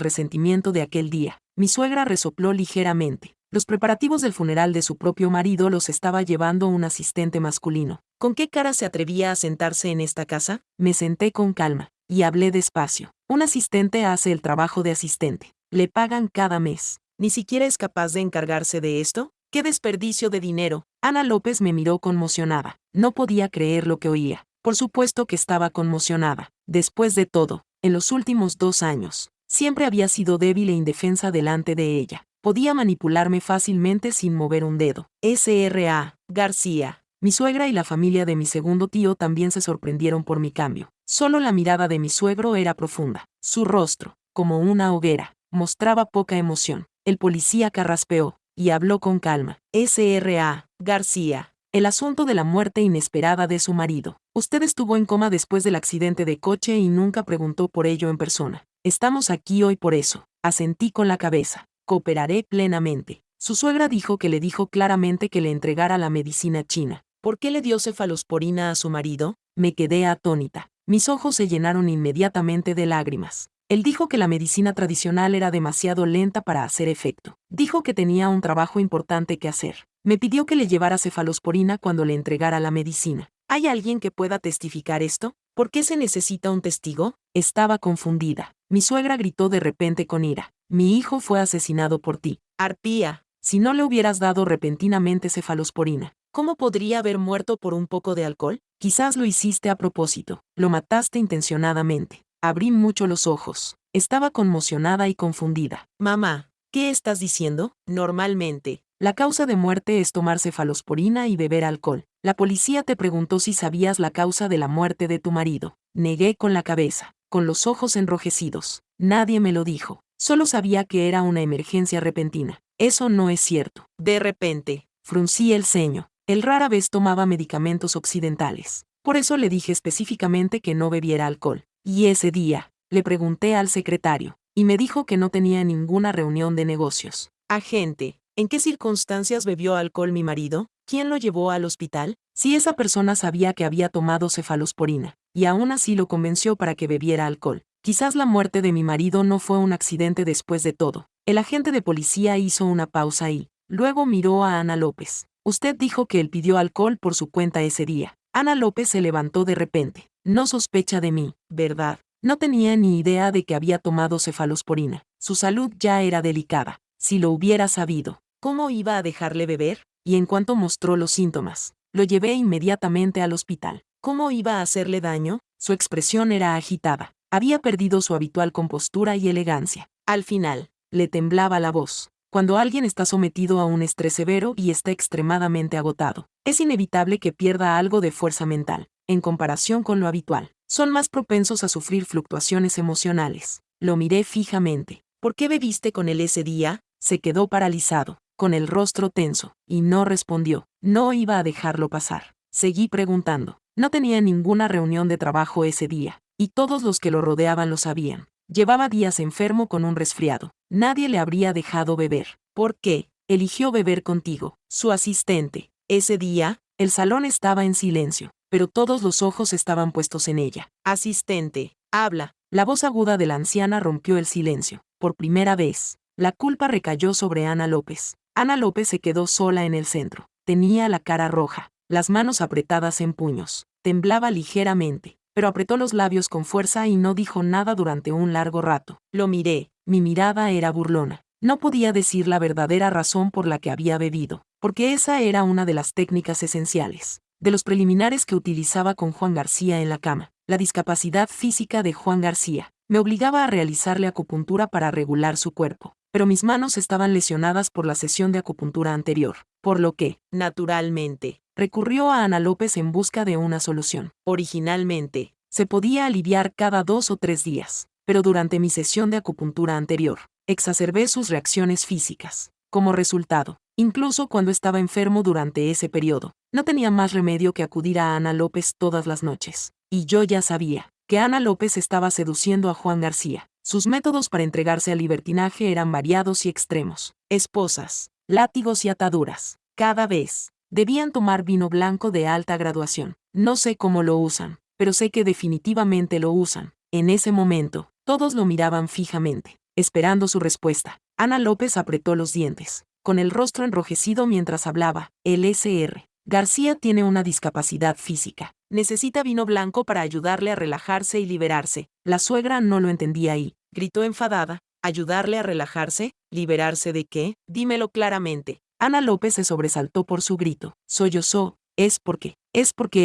resentimiento de aquel día. Mi suegra resopló ligeramente. Los preparativos del funeral de su propio marido los estaba llevando un asistente masculino. ¿Con qué cara se atrevía a sentarse en esta casa? Me senté con calma, y hablé despacio. Un asistente hace el trabajo de asistente. Le pagan cada mes. ¿Ni siquiera es capaz de encargarse de esto? ¡Qué desperdicio de dinero! Ana López me miró conmocionada. No podía creer lo que oía. Por supuesto que estaba conmocionada. Después de todo, en los últimos 2 años, siempre había sido débil e indefensa delante de ella. Podía manipularme fácilmente sin mover un dedo. S.R.A. García. Mi suegra y la familia de mi segundo tío también se sorprendieron por mi cambio. Solo la mirada de mi suegro era profunda. Su rostro, como una hoguera, mostraba poca emoción. El policía carraspeó y habló con calma. S.R.A. García. El asunto de la muerte inesperada de su marido. Usted estuvo en coma después del accidente de coche y nunca preguntó por ello en persona. Estamos aquí hoy por eso. Asentí con la cabeza. Cooperaré plenamente. Su suegra dijo que le dijo claramente que le entregara la medicina china. ¿Por qué le dio cefalosporina a su marido? Me quedé atónita. Mis ojos se llenaron inmediatamente de lágrimas. Él dijo que la medicina tradicional era demasiado lenta para hacer efecto. Dijo que tenía un trabajo importante que hacer. Me pidió que le llevara cefalosporina cuando le entregara la medicina. ¿Hay alguien que pueda testificar esto? ¿Por qué se necesita un testigo? Estaba confundida. Mi suegra gritó de repente con ira. Mi hijo fue asesinado por ti. Arpía, si no le hubieras dado repentinamente cefalosporina, ¿cómo podría haber muerto por un poco de alcohol? Quizás lo hiciste a propósito. Lo mataste intencionadamente. Abrí mucho los ojos. Estaba conmocionada y confundida. Mamá, ¿qué estás diciendo? Normalmente, la causa de muerte es tomar cefalosporina y beber alcohol. La policía te preguntó si sabías la causa de la muerte de tu marido. Negué con la cabeza, con los ojos enrojecidos. Nadie me lo dijo. Solo sabía que era una emergencia repentina. Eso no es cierto. De repente, fruncí el ceño. Él rara vez tomaba medicamentos occidentales. Por eso le dije específicamente que no bebiera alcohol. Y ese día, le pregunté al secretario, y me dijo que no tenía ninguna reunión de negocios. Agente, ¿en qué circunstancias bebió alcohol mi marido? ¿Quién lo llevó al hospital? Si esa persona sabía que había tomado cefalosporina, y aún así lo convenció para que bebiera alcohol. Quizás la muerte de mi marido no fue un accidente después de todo. El agente de policía hizo una pausa y, luego miró a Ana López. Usted dijo que él pidió alcohol por su cuenta ese día. Ana López se levantó de repente. No sospecha de mí, ¿verdad? No tenía ni idea de que había tomado cefalosporina. Su salud ya era delicada. Si lo hubiera sabido, ¿cómo iba a dejarle beber? Y en cuanto mostró los síntomas, lo llevé inmediatamente al hospital. ¿Cómo iba a hacerle daño? Su expresión era agitada. Había perdido su habitual compostura y elegancia. Al final, le temblaba la voz. Cuando alguien está sometido a un estrés severo y está extremadamente agotado, es inevitable que pierda algo de fuerza mental, en comparación con lo habitual. Son más propensos a sufrir fluctuaciones emocionales. Lo miré fijamente. ¿Por qué bebiste con él ese día? Se quedó paralizado, con el rostro tenso, y no respondió. No iba a dejarlo pasar. Seguí preguntando. No tenía ninguna reunión de trabajo ese día, y todos los que lo rodeaban lo sabían. Llevaba días enfermo con un resfriado. Nadie le habría dejado beber. ¿Por qué? Eligió beber contigo, su asistente. Ese día, el salón estaba en silencio, pero todos los ojos estaban puestos en ella. Asistente, habla. La voz aguda de la anciana rompió el silencio. Por primera vez, la culpa recayó sobre Ana López. Ana López se quedó sola en el centro. Tenía la cara roja, las manos apretadas en puños. Temblaba ligeramente. pero apretó los labios con fuerza y no dijo nada durante un largo rato. Lo miré, mi mirada era burlona. No podía decir la verdadera razón por la que había bebido, porque esa era una de las técnicas esenciales de los preliminares que utilizaba con Juan García en la cama. La discapacidad física de Juan García me obligaba a realizarle acupuntura para regular su cuerpo, pero mis manos estaban lesionadas por la sesión de acupuntura anterior, por lo que, naturalmente, recurrió a Ana López en busca de una solución. Originalmente, se podía aliviar cada 2 o 3 días, pero durante mi sesión de acupuntura anterior, exacerbé sus reacciones físicas. Como resultado, incluso cuando estaba enfermo durante ese periodo, no tenía más remedio que acudir a Ana López todas las noches. Y yo ya sabía que Ana López estaba seduciendo a Juan García. Sus métodos para entregarse al libertinaje eran variados y extremos. Esposas, látigos y ataduras. Cada vez, debían tomar vino blanco de alta graduación. No sé cómo lo usan, pero sé que definitivamente lo usan. En ese momento, todos lo miraban fijamente, esperando su respuesta. Ana López apretó los dientes, con el rostro enrojecido mientras hablaba. El Sr. García tiene una discapacidad física. Necesita vino blanco para ayudarle a relajarse y liberarse. La suegra no lo entendía y gritó enfadada. ¿Ayudarle a relajarse? ¿Liberarse de qué? Dímelo claramente. Ana López se sobresaltó por su grito. Sollozó. Es porque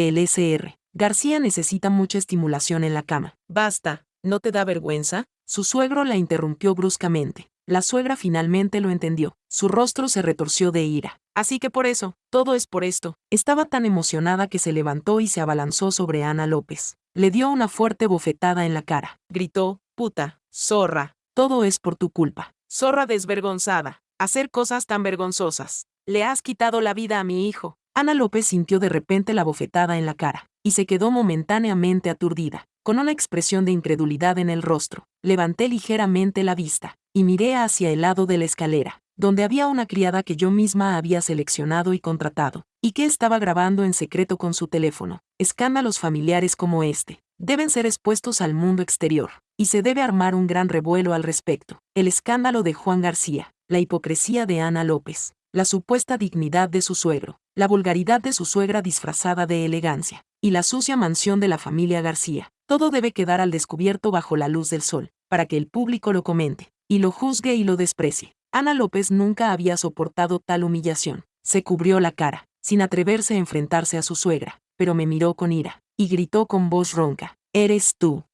el Sr. García necesita mucha estimulación en la cama. Basta, ¿no te da vergüenza? Su suegro la interrumpió bruscamente. La suegra finalmente lo entendió. Su rostro se retorció de ira. Así que por eso, todo es por esto. Estaba tan emocionada que se levantó y se abalanzó sobre Ana López. Le dio una fuerte bofetada en la cara. Gritó, puta, zorra, todo es por tu culpa. Zorra desvergonzada, hacer cosas tan vergonzosas. Le has quitado la vida a mi hijo. Ana López sintió de repente la bofetada en la cara, y se quedó momentáneamente aturdida, con una expresión de incredulidad en el rostro. Levanté ligeramente la vista, y miré hacia el lado de la escalera, donde había una criada que yo misma había seleccionado y contratado, y que estaba grabando en secreto con su teléfono. Escándalos familiares como este deben ser expuestos al mundo exterior, y se debe armar un gran revuelo al respecto. El escándalo de Juan García, la hipocresía de Ana López, la supuesta dignidad de su suegro, la vulgaridad de su suegra disfrazada de elegancia, y la sucia mansión de la familia García. Todo debe quedar al descubierto bajo la luz del sol, para que el público lo comente, y lo juzgue y lo desprecie. Ana López nunca había soportado tal humillación. Se cubrió la cara, sin atreverse a enfrentarse a su suegra, pero me miró con ira, y gritó con voz ronca. Eres tú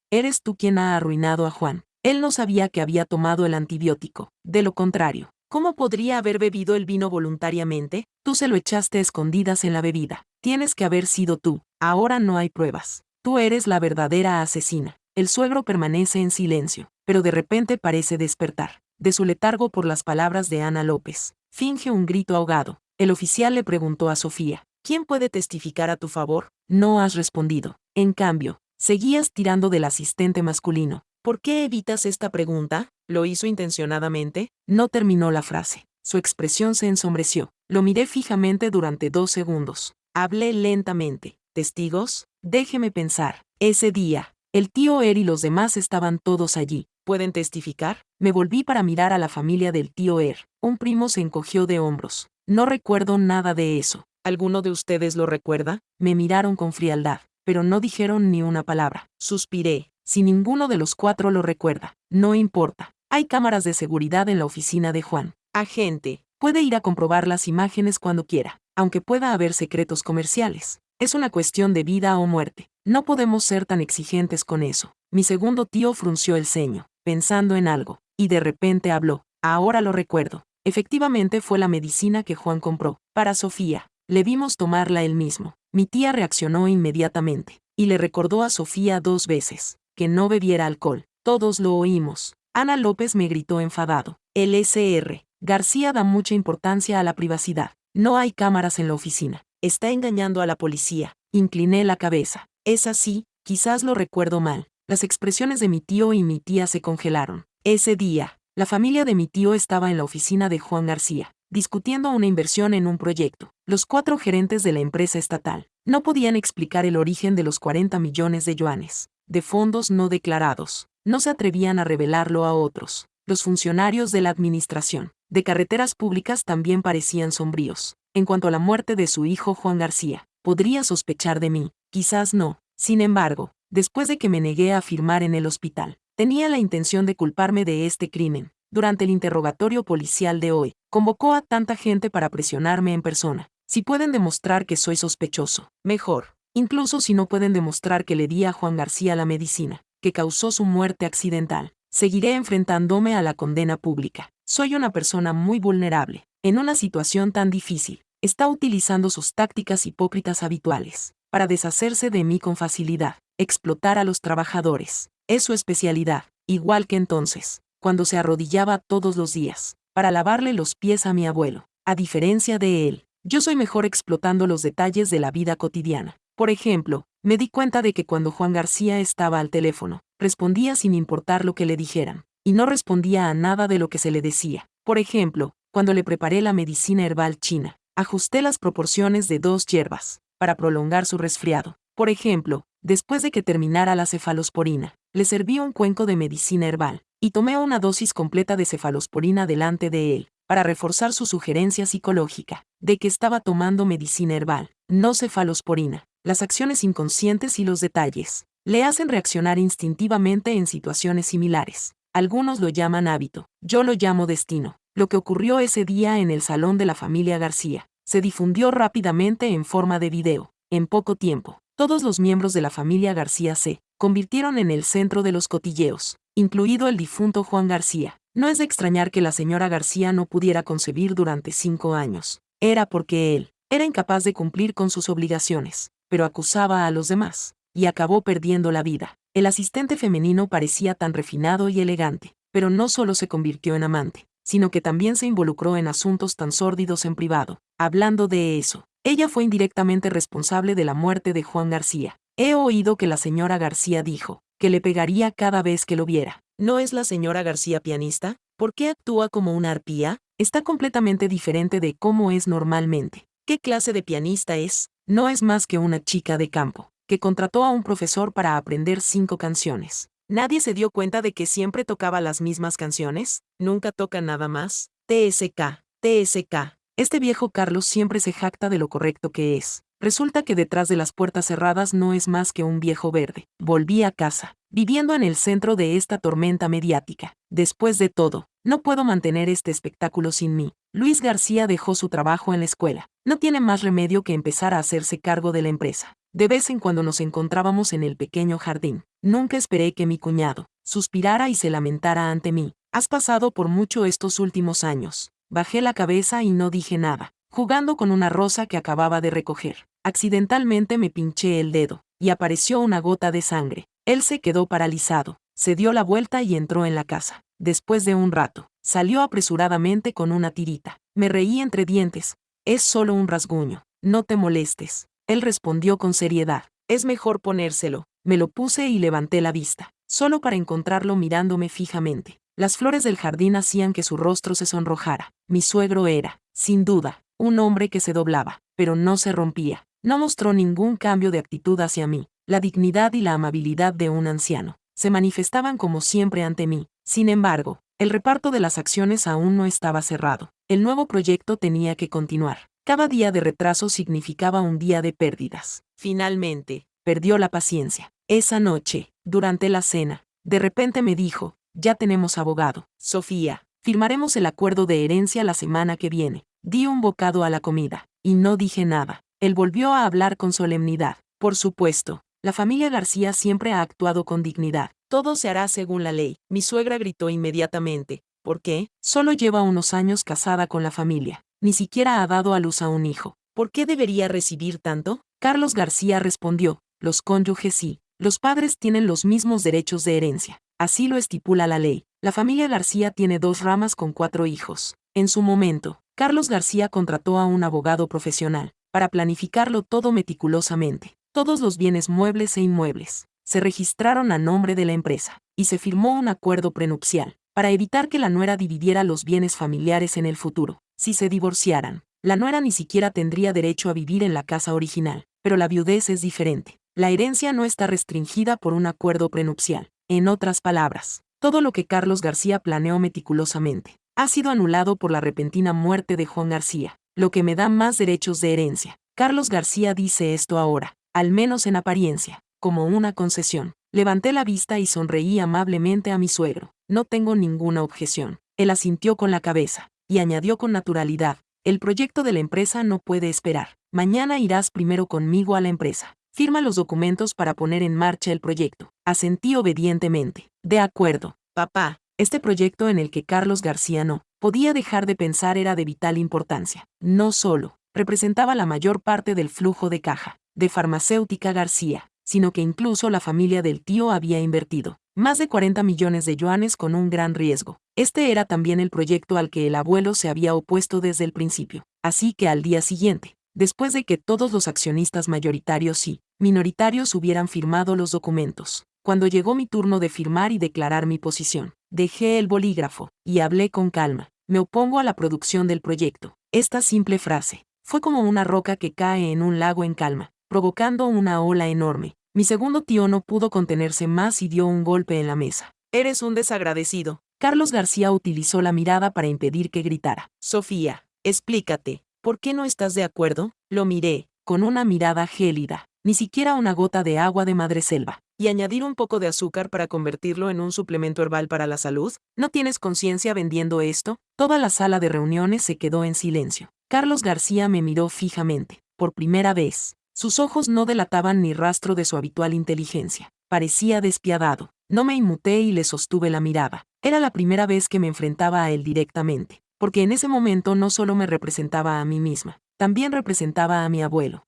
quien ha arruinado a Juan. Él no sabía que había tomado el antibiótico. De lo contrario, ¿cómo podría haber bebido el vino voluntariamente? Tú se lo echaste a escondidas en la bebida. Tienes que haber sido tú. Ahora no hay pruebas. Tú eres la verdadera asesina. El suegro permanece en silencio, pero de repente parece despertar de su letargo por las palabras de Ana López. Finge un grito ahogado. El oficial le preguntó a Sofía, ¿quién puede testificar a tu favor? No has respondido. En cambio, seguías tirando del asistente masculino. ¿Por qué evitas esta pregunta? ¿Lo hizo intencionadamente? No terminó la frase. Su expresión se ensombreció. Lo miré fijamente durante 2 segundos. Hablé lentamente. ¿Testigos? Déjeme pensar. Ese día, el tío Er y los demás estaban todos allí. ¿Pueden testificar? Me volví para mirar a la familia del tío Er. Un primo se encogió de hombros. No recuerdo nada de eso. ¿Alguno de ustedes lo recuerda? Me miraron con frialdad, pero no dijeron ni una palabra. Suspiré. Si ninguno de los 4 lo recuerda, no importa. Hay cámaras de seguridad en la oficina de Juan. Agente, puede ir a comprobar las imágenes cuando quiera, aunque pueda haber secretos comerciales. Es una cuestión de vida o muerte. No podemos ser tan exigentes con eso. Mi segundo tío frunció el ceño, pensando en algo, y de repente habló. Ahora lo recuerdo. Efectivamente fue la medicina que Juan compró. Para Sofía. Le vimos tomarla él mismo. Mi tía reaccionó inmediatamente, y le recordó a Sofía 2 veces que no bebiera alcohol. Todos lo oímos. Ana López me gritó enfadado. El Sr. García da mucha importancia a la privacidad. No hay cámaras en la oficina. Está engañando a la policía. Incliné la cabeza. Es así, quizás lo recuerdo mal. Las expresiones de mi tío y mi tía se congelaron. Ese día, la familia de mi tío estaba en la oficina de Juan García, discutiendo una inversión en un proyecto. Los 4 gerentes de la empresa estatal no podían explicar el origen de los 40 millones de yuanes de fondos no declarados. No se atrevían a revelarlo a otros. Los funcionarios de la administración de carreteras públicas también parecían sombríos. En cuanto a la muerte de su hijo Juan García, podría sospechar de mí, quizás no. Sin embargo, después de que me negué a firmar en el hospital. Tenía la intención de culparme de este crimen. Durante el interrogatorio policial de hoy, convocó a tanta gente para presionarme en persona. Si pueden demostrar que soy sospechoso, mejor. Incluso si no pueden demostrar que le di a Juan García la medicina, que causó su muerte accidental, seguiré enfrentándome a la condena pública. Soy una persona muy vulnerable. En una situación tan difícil, está utilizando sus tácticas hipócritas habituales para deshacerse de mí con facilidad, explotar a los trabajadores. Es su especialidad, igual que entonces, cuando se arrodillaba todos los días, para lavarle los pies a mi abuelo. A diferencia de él, yo soy mejor explotando los detalles de la vida cotidiana. Por ejemplo, me di cuenta de que cuando Juan García estaba al teléfono, respondía sin importar lo que le dijeran, y no respondía a nada de lo que se le decía. Por ejemplo, cuando le preparé la medicina herbal china, ajusté las proporciones de 2 hierbas, para prolongar su resfriado. Por ejemplo, después de que terminara la cefalosporina, le serví un cuenco de medicina herbal, y tomé una dosis completa de cefalosporina delante de él, para reforzar su sugerencia psicológica, de que estaba tomando medicina herbal, no cefalosporina. Las acciones inconscientes y los detalles le hacen reaccionar instintivamente en situaciones similares. Algunos lo llaman hábito, yo lo llamo destino. Lo que ocurrió ese día en el salón de la familia García se difundió rápidamente en forma de video. En poco tiempo, todos los miembros de la familia García se convirtieron en el centro de los cotilleos, incluido el difunto Juan García. No es de extrañar que la señora García no pudiera concebir durante 5 años. Era porque él era incapaz de cumplir con sus obligaciones, pero acusaba a los demás, y acabó perdiendo la vida. El asistente femenino parecía tan refinado y elegante, pero no solo se convirtió en amante, sino que también se involucró en asuntos tan sórdidos en privado. Hablando de eso, ella fue indirectamente responsable de la muerte de Juan García. He oído que la señora García dijo que le pegaría cada vez que lo viera. ¿No es la señora García pianista? ¿Por qué actúa como una arpía? Está completamente diferente de cómo es normalmente. ¿Qué clase de pianista es? No es más que una chica de campo, que contrató a un profesor para aprender 5 canciones. ¿Nadie se dio cuenta de que siempre tocaba las mismas canciones? ¿Nunca toca nada más? TSK, TSK. Este viejo Carlos siempre se jacta de lo correcto que es. Resulta que detrás de las puertas cerradas no es más que un viejo verde. Volví a casa, viviendo en el centro de esta tormenta mediática. Después de todo, no puedo mantener este espectáculo sin mí. Luis García dejó su trabajo en la escuela. No tiene más remedio que empezar a hacerse cargo de la empresa. De vez en cuando nos encontrábamos en el pequeño jardín. Nunca esperé que mi cuñado suspirara y se lamentara ante mí. Has pasado por mucho estos últimos años. Bajé la cabeza y no dije nada, jugando con una rosa que acababa de recoger. Accidentalmente me pinché el dedo, y apareció una gota de sangre. Él se quedó paralizado, se dio la vuelta y entró en la casa. Después de un rato, salió apresuradamente con una tirita. Me reí entre dientes. Es solo un rasguño, no te molestes. Él respondió con seriedad. Es mejor ponérselo. Me lo puse y levanté la vista, solo para encontrarlo mirándome fijamente. Las flores del jardín hacían que su rostro se sonrojara. Mi suegro era, sin duda, un hombre que se doblaba, pero no se rompía. No mostró ningún cambio de actitud hacia mí. La dignidad y la amabilidad de un anciano se manifestaban como siempre ante mí. Sin embargo, el reparto de las acciones aún no estaba cerrado. El nuevo proyecto tenía que continuar. Cada día de retraso significaba un día de pérdidas. Finalmente, perdió la paciencia. Esa noche, durante la cena, de repente me dijo: ya tenemos abogado, Sofía. Firmaremos el acuerdo de herencia la semana que viene. Di un bocado a la comida, y no dije nada. Él volvió a hablar con solemnidad. Por supuesto, la familia García siempre ha actuado con dignidad. Todo se hará según la ley. Mi suegra gritó inmediatamente. ¿Por qué? Solo lleva unos años casada con la familia. Ni siquiera ha dado a luz a un hijo. ¿Por qué debería recibir tanto? Carlos García respondió: los cónyuges sí. Los padres tienen los mismos derechos de herencia. Así lo estipula la ley. La familia García tiene 2 ramas con 4 hijos. En su momento, Carlos García contrató a un abogado profesional para planificarlo todo meticulosamente. Todos los bienes muebles e inmuebles se registraron a nombre de la empresa, y se firmó un acuerdo prenupcial para evitar que la nuera dividiera los bienes familiares en el futuro. Si se divorciaran, la nuera ni siquiera tendría derecho a vivir en la casa original, pero la viudez es diferente. La herencia no está restringida por un acuerdo prenupcial. En otras palabras, todo lo que Carlos García planeó meticulosamente ha sido anulado por la repentina muerte de Juan García, lo que me da más derechos de herencia. Carlos García dice esto ahora, al menos en apariencia. como una concesión. Levanté la vista y sonreí amablemente a mi suegro. No tengo ninguna objeción. Él asintió con la cabeza, y añadió con naturalidad, el proyecto de la empresa no puede esperar. Mañana irás primero conmigo a la empresa. Firma los documentos para poner en marcha el proyecto. Asentí obedientemente. De acuerdo, papá. Este proyecto en el que Carlos García no podía dejar de pensar era de vital importancia. No solo representaba la mayor parte del flujo de caja de Farmacéutica García, sino que incluso la familia del tío había invertido más de 40 millones de yuanes con un gran riesgo. Este era también el proyecto al que el abuelo se había opuesto desde el principio. Así que al día siguiente, después de que todos los accionistas mayoritarios y minoritarios hubieran firmado los documentos, cuando llegó mi turno de firmar y declarar mi posición, dejé el bolígrafo y hablé con calma. Me opongo a la producción del proyecto. Esta simple frase fue como una roca que cae en un lago en calma, provocando una ola enorme. Mi segundo tío no pudo contenerse más y dio un golpe en la mesa. Eres un desagradecido. Carlos García utilizó la mirada para impedir que gritara. Sofía, explícate, ¿por qué no estás de acuerdo? Lo miré, con una mirada gélida, ni siquiera una gota de agua de madreselva. ¿Y añadir un poco de azúcar para convertirlo en un suplemento herbal para la salud? ¿No tienes conciencia vendiendo esto? Toda la sala de reuniones se quedó en silencio. Carlos García me miró fijamente. Por primera vez, sus ojos no delataban ni rastro de su habitual inteligencia. Parecía despiadado. No me inmuté y le sostuve la mirada. Era la primera vez que me enfrentaba a él directamente, porque en ese momento no solo me representaba a mí misma, también representaba a mi abuelo,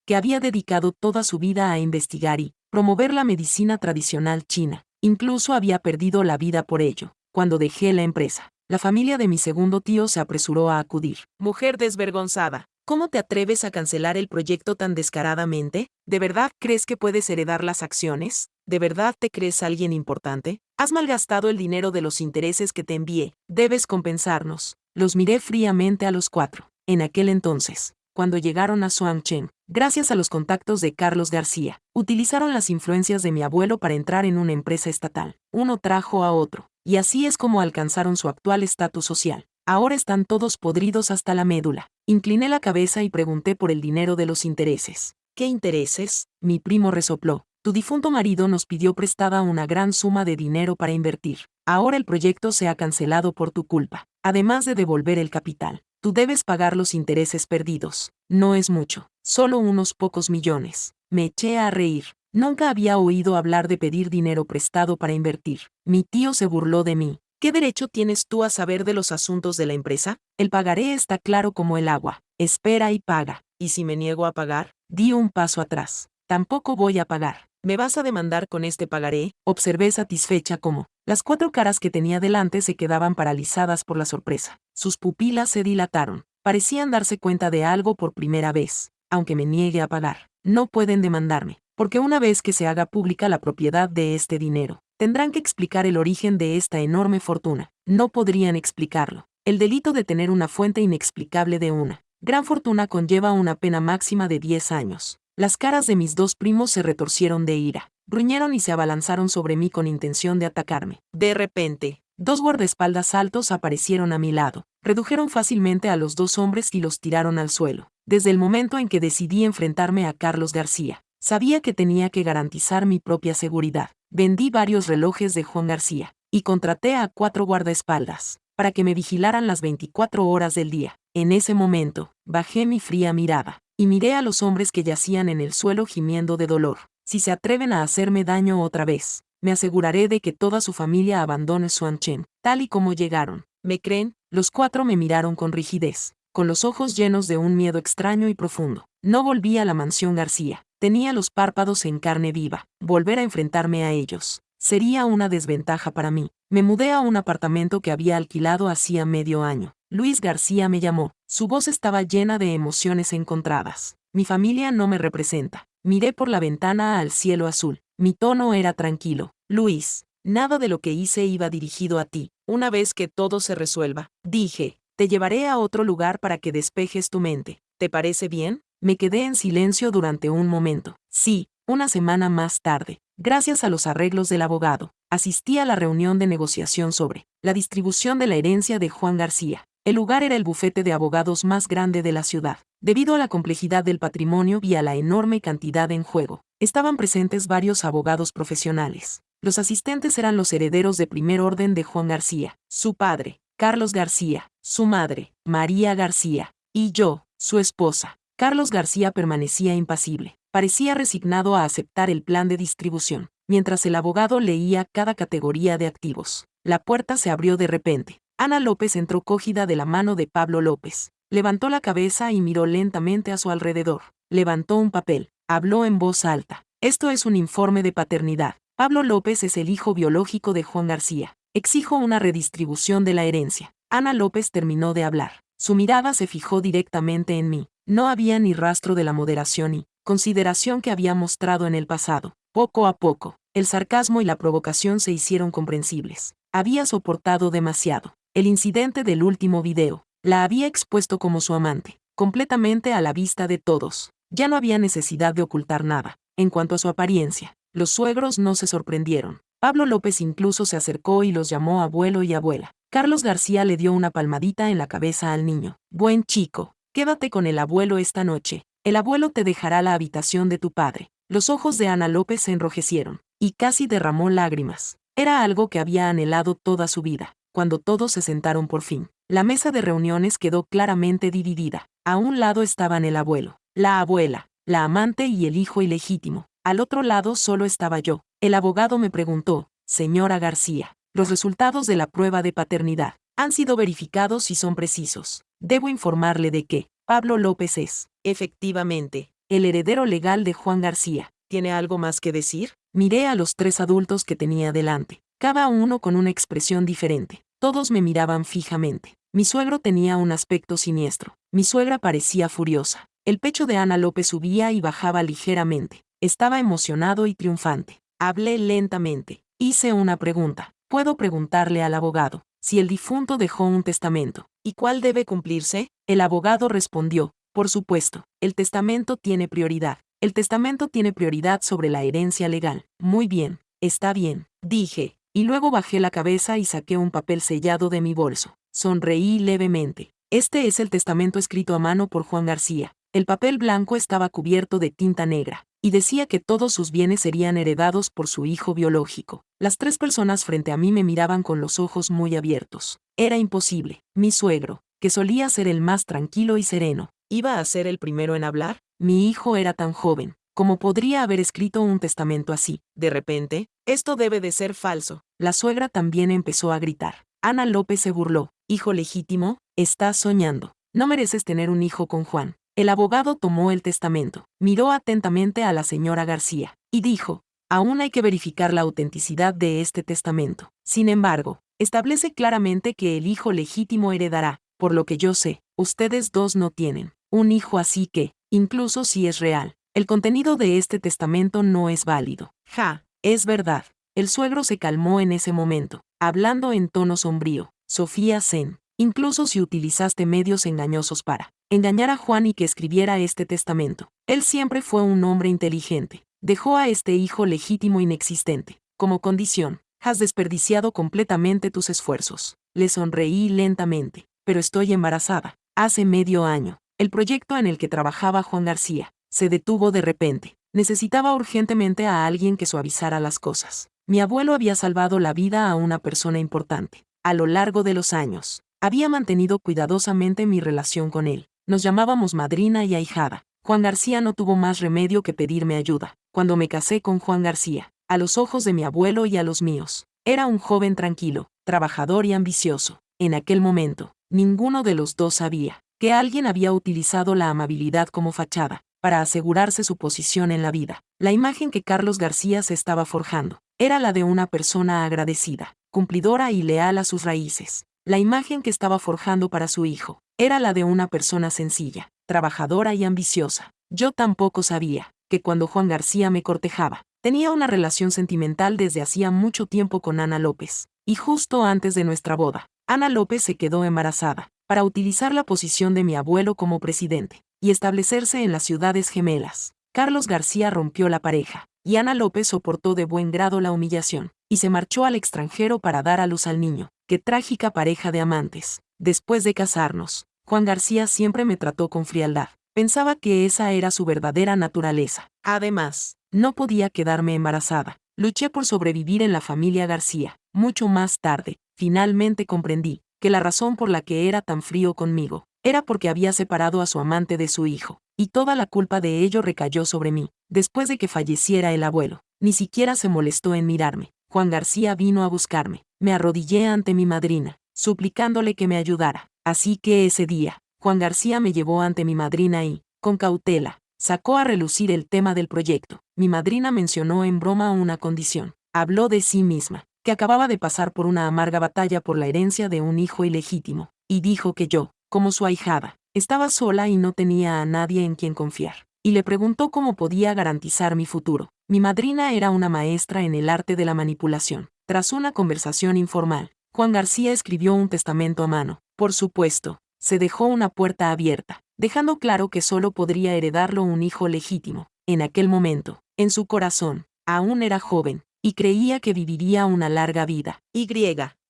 que había dedicado toda su vida a investigar y promover la medicina tradicional china. Incluso había perdido la vida por ello. Cuando dejé la empresa, la familia de mi segundo tío se apresuró a acudir. Mujer desvergonzada, ¿cómo te atreves a cancelar el proyecto tan descaradamente? ¿De verdad crees que puedes heredar las acciones? ¿De verdad te crees alguien importante? Has malgastado el dinero de los intereses que te envié. Debes compensarnos. Los miré fríamente a los cuatro. En aquel entonces, cuando llegaron a Suancheng, gracias a los contactos de Carlos García, utilizaron las influencias de mi abuelo para entrar en una empresa estatal. Uno trajo a otro, y así es como alcanzaron su actual estatus social. Ahora están todos podridos hasta la médula. Incliné la cabeza y pregunté por el dinero de los intereses. ¿Qué intereses? Mi primo resopló. Tu difunto marido nos pidió prestada una gran suma de dinero para invertir. Ahora el proyecto se ha cancelado por tu culpa. Además de devolver el capital, tú debes pagar los intereses perdidos. No es mucho, solo unos pocos millones. Me eché a reír. Nunca había oído hablar de pedir dinero prestado para invertir. Mi tío se burló de mí. ¿Qué derecho tienes tú a saber de los asuntos de la empresa? El pagaré está claro como el agua. Espera y paga. ¿Y si me niego a pagar? Di un paso atrás. Tampoco voy a pagar. ¿Me vas a demandar con este pagaré? Observé satisfecha cómo las cuatro caras que tenía delante se quedaban paralizadas por la sorpresa. Sus pupilas se dilataron. Parecían darse cuenta de algo por primera vez. Aunque me niegue a pagar, no pueden demandarme, porque una vez que se haga pública la propiedad de este dinero, tendrán que explicar el origen de esta enorme fortuna. No podrían explicarlo. El delito de tener una fuente inexplicable de una gran fortuna conlleva una pena máxima de 10 años. Las caras de mis dos primos se retorcieron de ira, gruñeron y se abalanzaron sobre mí con intención de atacarme. De repente, dos guardaespaldas altos aparecieron a mi lado, redujeron fácilmente a los dos hombres y los tiraron al suelo. Desde el momento en que decidí enfrentarme a Carlos García, sabía que tenía que garantizar mi propia seguridad. Vendí varios relojes de Juan García y contraté a 4 guardaespaldas para que me vigilaran las 24 horas del día. En ese momento, bajé mi fría mirada y miré a los hombres que yacían en el suelo gimiendo de dolor. Si se atreven a hacerme daño otra vez, me aseguraré de que toda su familia abandone Suancheng, tal y como llegaron. ¿Me creen? Los 4 me miraron con rigidez, con los ojos llenos de un miedo extraño y profundo. No volví a la mansión García. Tenía los párpados en carne viva. Volver a enfrentarme a ellos sería una desventaja para mí. Me mudé a un apartamento que había alquilado hacía medio año. Luis García me llamó. Su voz estaba llena de emociones encontradas. Mi familia no me representa. Miré por la ventana al cielo azul. Mi tono era tranquilo. Luis, nada de lo que hice iba dirigido a ti. Una vez que todo se resuelva, dije, te llevaré a otro lugar para que despejes tu mente. ¿Te parece bien? Me quedé en silencio durante un momento. Sí, una semana más tarde, gracias a los arreglos del abogado, asistí a la reunión de negociación sobre la distribución de la herencia de Juan García. El lugar era el bufete de abogados más grande de la ciudad. Debido a la complejidad del patrimonio y a la enorme cantidad en juego, Estaban presentes varios abogados profesionales. Los asistentes eran los herederos de primer orden de Juan García, su padre, Carlos García, su madre, María García, y yo, su esposa. Carlos García permanecía impasible. Parecía resignado a aceptar el plan de distribución, mientras el abogado leía cada categoría de activos. La puerta se abrió de repente. Ana López entró cogida de la mano de Pablo López. Levantó la cabeza y miró lentamente a su alrededor. Levantó un papel. Habló en voz alta. Esto es un informe de paternidad. Pablo López es el hijo biológico de Juan García. Exijo una redistribución de la herencia. Ana López terminó de hablar. Su mirada se fijó directamente en mí. No había ni rastro de la moderación y consideración que había mostrado en el pasado. Poco a poco, el sarcasmo y la provocación se hicieron comprensibles. Había soportado demasiado. El incidente del último video. La había expuesto como su amante, completamente a la vista de todos. Ya no había necesidad de ocultar nada. En cuanto a su apariencia, los suegros no se sorprendieron. Pablo López incluso se acercó y los llamó abuelo y abuela. Carlos García le dio una palmadita en la cabeza al niño. Buen chico, quédate con el abuelo esta noche. El abuelo te dejará la habitación de tu padre. Los ojos de Ana López se enrojecieron, y casi derramó lágrimas. Era algo que había anhelado toda su vida. Cuando todos se sentaron por fin, la mesa de reuniones quedó claramente dividida. A un lado estaban el abuelo, la abuela, la amante y el hijo ilegítimo. Al otro lado solo estaba yo. El abogado me preguntó, señora García, los resultados de la prueba de paternidad han sido verificados y son precisos. Debo informarle de que Pablo López es, efectivamente, el heredero legal de Juan García. ¿Tiene algo más que decir? Miré a los tres adultos que tenía delante, cada uno con una expresión diferente. Todos me miraban fijamente. Mi suegro tenía un aspecto siniestro. Mi suegra parecía furiosa. El pecho de Ana López subía y bajaba ligeramente. Estaba emocionado y triunfante. Hablé lentamente. Hice una pregunta. ¿Puedo preguntarle al abogado si el difunto dejó un testamento? ¿Y cuál debe cumplirse? El abogado respondió, por supuesto, el testamento tiene prioridad. El testamento tiene prioridad sobre la herencia legal. Muy bien, está bien, dije, y luego bajé la cabeza y saqué un papel sellado de mi bolso. Sonreí levemente. Este es el testamento escrito a mano por Juan García. El papel blanco estaba cubierto de tinta negra, y decía que todos sus bienes serían heredados por su hijo biológico. Las tres personas frente a mí me miraban con los ojos muy abiertos. Era imposible. Mi suegro, que solía ser el más tranquilo y sereno, ¿iba a ser el primero en hablar? Mi hijo era tan joven. ¿Cómo podría haber escrito un testamento así? De repente, esto debe de ser falso. La suegra también empezó a gritar. Ana López se burló. Hijo legítimo, estás soñando. No mereces tener un hijo con Juan. El abogado tomó el testamento, miró atentamente a la señora García, y dijo, aún hay que verificar la autenticidad de este testamento. Sin embargo, establece claramente que el hijo legítimo heredará. Por lo que yo sé, ustedes dos no tienen un hijo, así que, incluso si es real, el contenido de este testamento no es válido. Ja, es verdad. El suegro se calmó en ese momento, hablando en tono sombrío. Sofía Sen, incluso si utilizaste medios engañosos para engañar a Juan y que escribiera este testamento. Él siempre fue un hombre inteligente. Dejó a este hijo legítimo inexistente. Como condición, has desperdiciado completamente tus esfuerzos. Le sonreí lentamente. Pero estoy embarazada. Hace medio año. El proyecto en el que trabajaba Juan García se detuvo de repente. Necesitaba urgentemente a alguien que suavizara las cosas. Mi abuelo había salvado la vida a una persona importante. A lo largo de los años, había mantenido cuidadosamente mi relación con él. Nos llamábamos madrina y ahijada. Juan García no tuvo más remedio que pedirme ayuda. Cuando me casé con Juan García, a los ojos de mi abuelo y a los míos, era un joven tranquilo, trabajador y ambicioso. En aquel momento, ninguno de los dos sabía que alguien había utilizado la amabilidad como fachada para asegurarse su posición en la vida. La imagen que Carlos García se estaba forjando era la de una persona agradecida, cumplidora y leal a sus raíces. La imagen que estaba forjando para su hijo era la de una persona sencilla, trabajadora y ambiciosa. Yo tampoco sabía que cuando Juan García me cortejaba, tenía una relación sentimental desde hacía mucho tiempo con Ana López, y justo antes de nuestra boda, Ana López se quedó embarazada, para utilizar la posición de mi abuelo como presidente, y establecerse en las ciudades gemelas. Carlos García rompió la pareja, y Ana López soportó de buen grado la humillación, y se marchó al extranjero para dar a luz al niño. Qué trágica pareja de amantes. Después de casarnos, Juan García siempre me trató con frialdad. Pensaba que esa era su verdadera naturaleza. Además, No podía quedarme embarazada. Luché por sobrevivir en la familia García. Mucho más tarde, finalmente comprendí que la razón por la que era tan frío conmigo era porque había separado a su amante de su hijo, y toda la culpa de ello recayó sobre mí. Después de que falleciera el abuelo, ni siquiera se molestó en mirarme. Juan García vino a buscarme. Me arrodillé ante mi madrina, suplicándole que me ayudara. Así que ese día, Juan García me llevó ante mi madrina y, con cautela, sacó a relucir el tema del proyecto. Mi madrina mencionó en broma una condición. Habló de sí misma, que acababa de pasar por una amarga batalla por la herencia de un hijo ilegítimo, y dijo que yo, como su ahijada, estaba sola y no tenía a nadie en quien confiar. Y le preguntó cómo podía garantizar mi futuro. Mi madrina era una maestra en el arte de la manipulación. Tras una conversación informal, Juan García escribió un testamento a mano. Por supuesto, se dejó una puerta abierta, dejando claro que solo podría heredarlo un hijo legítimo. En aquel momento, en su corazón, aún era joven, y creía que viviría una larga vida.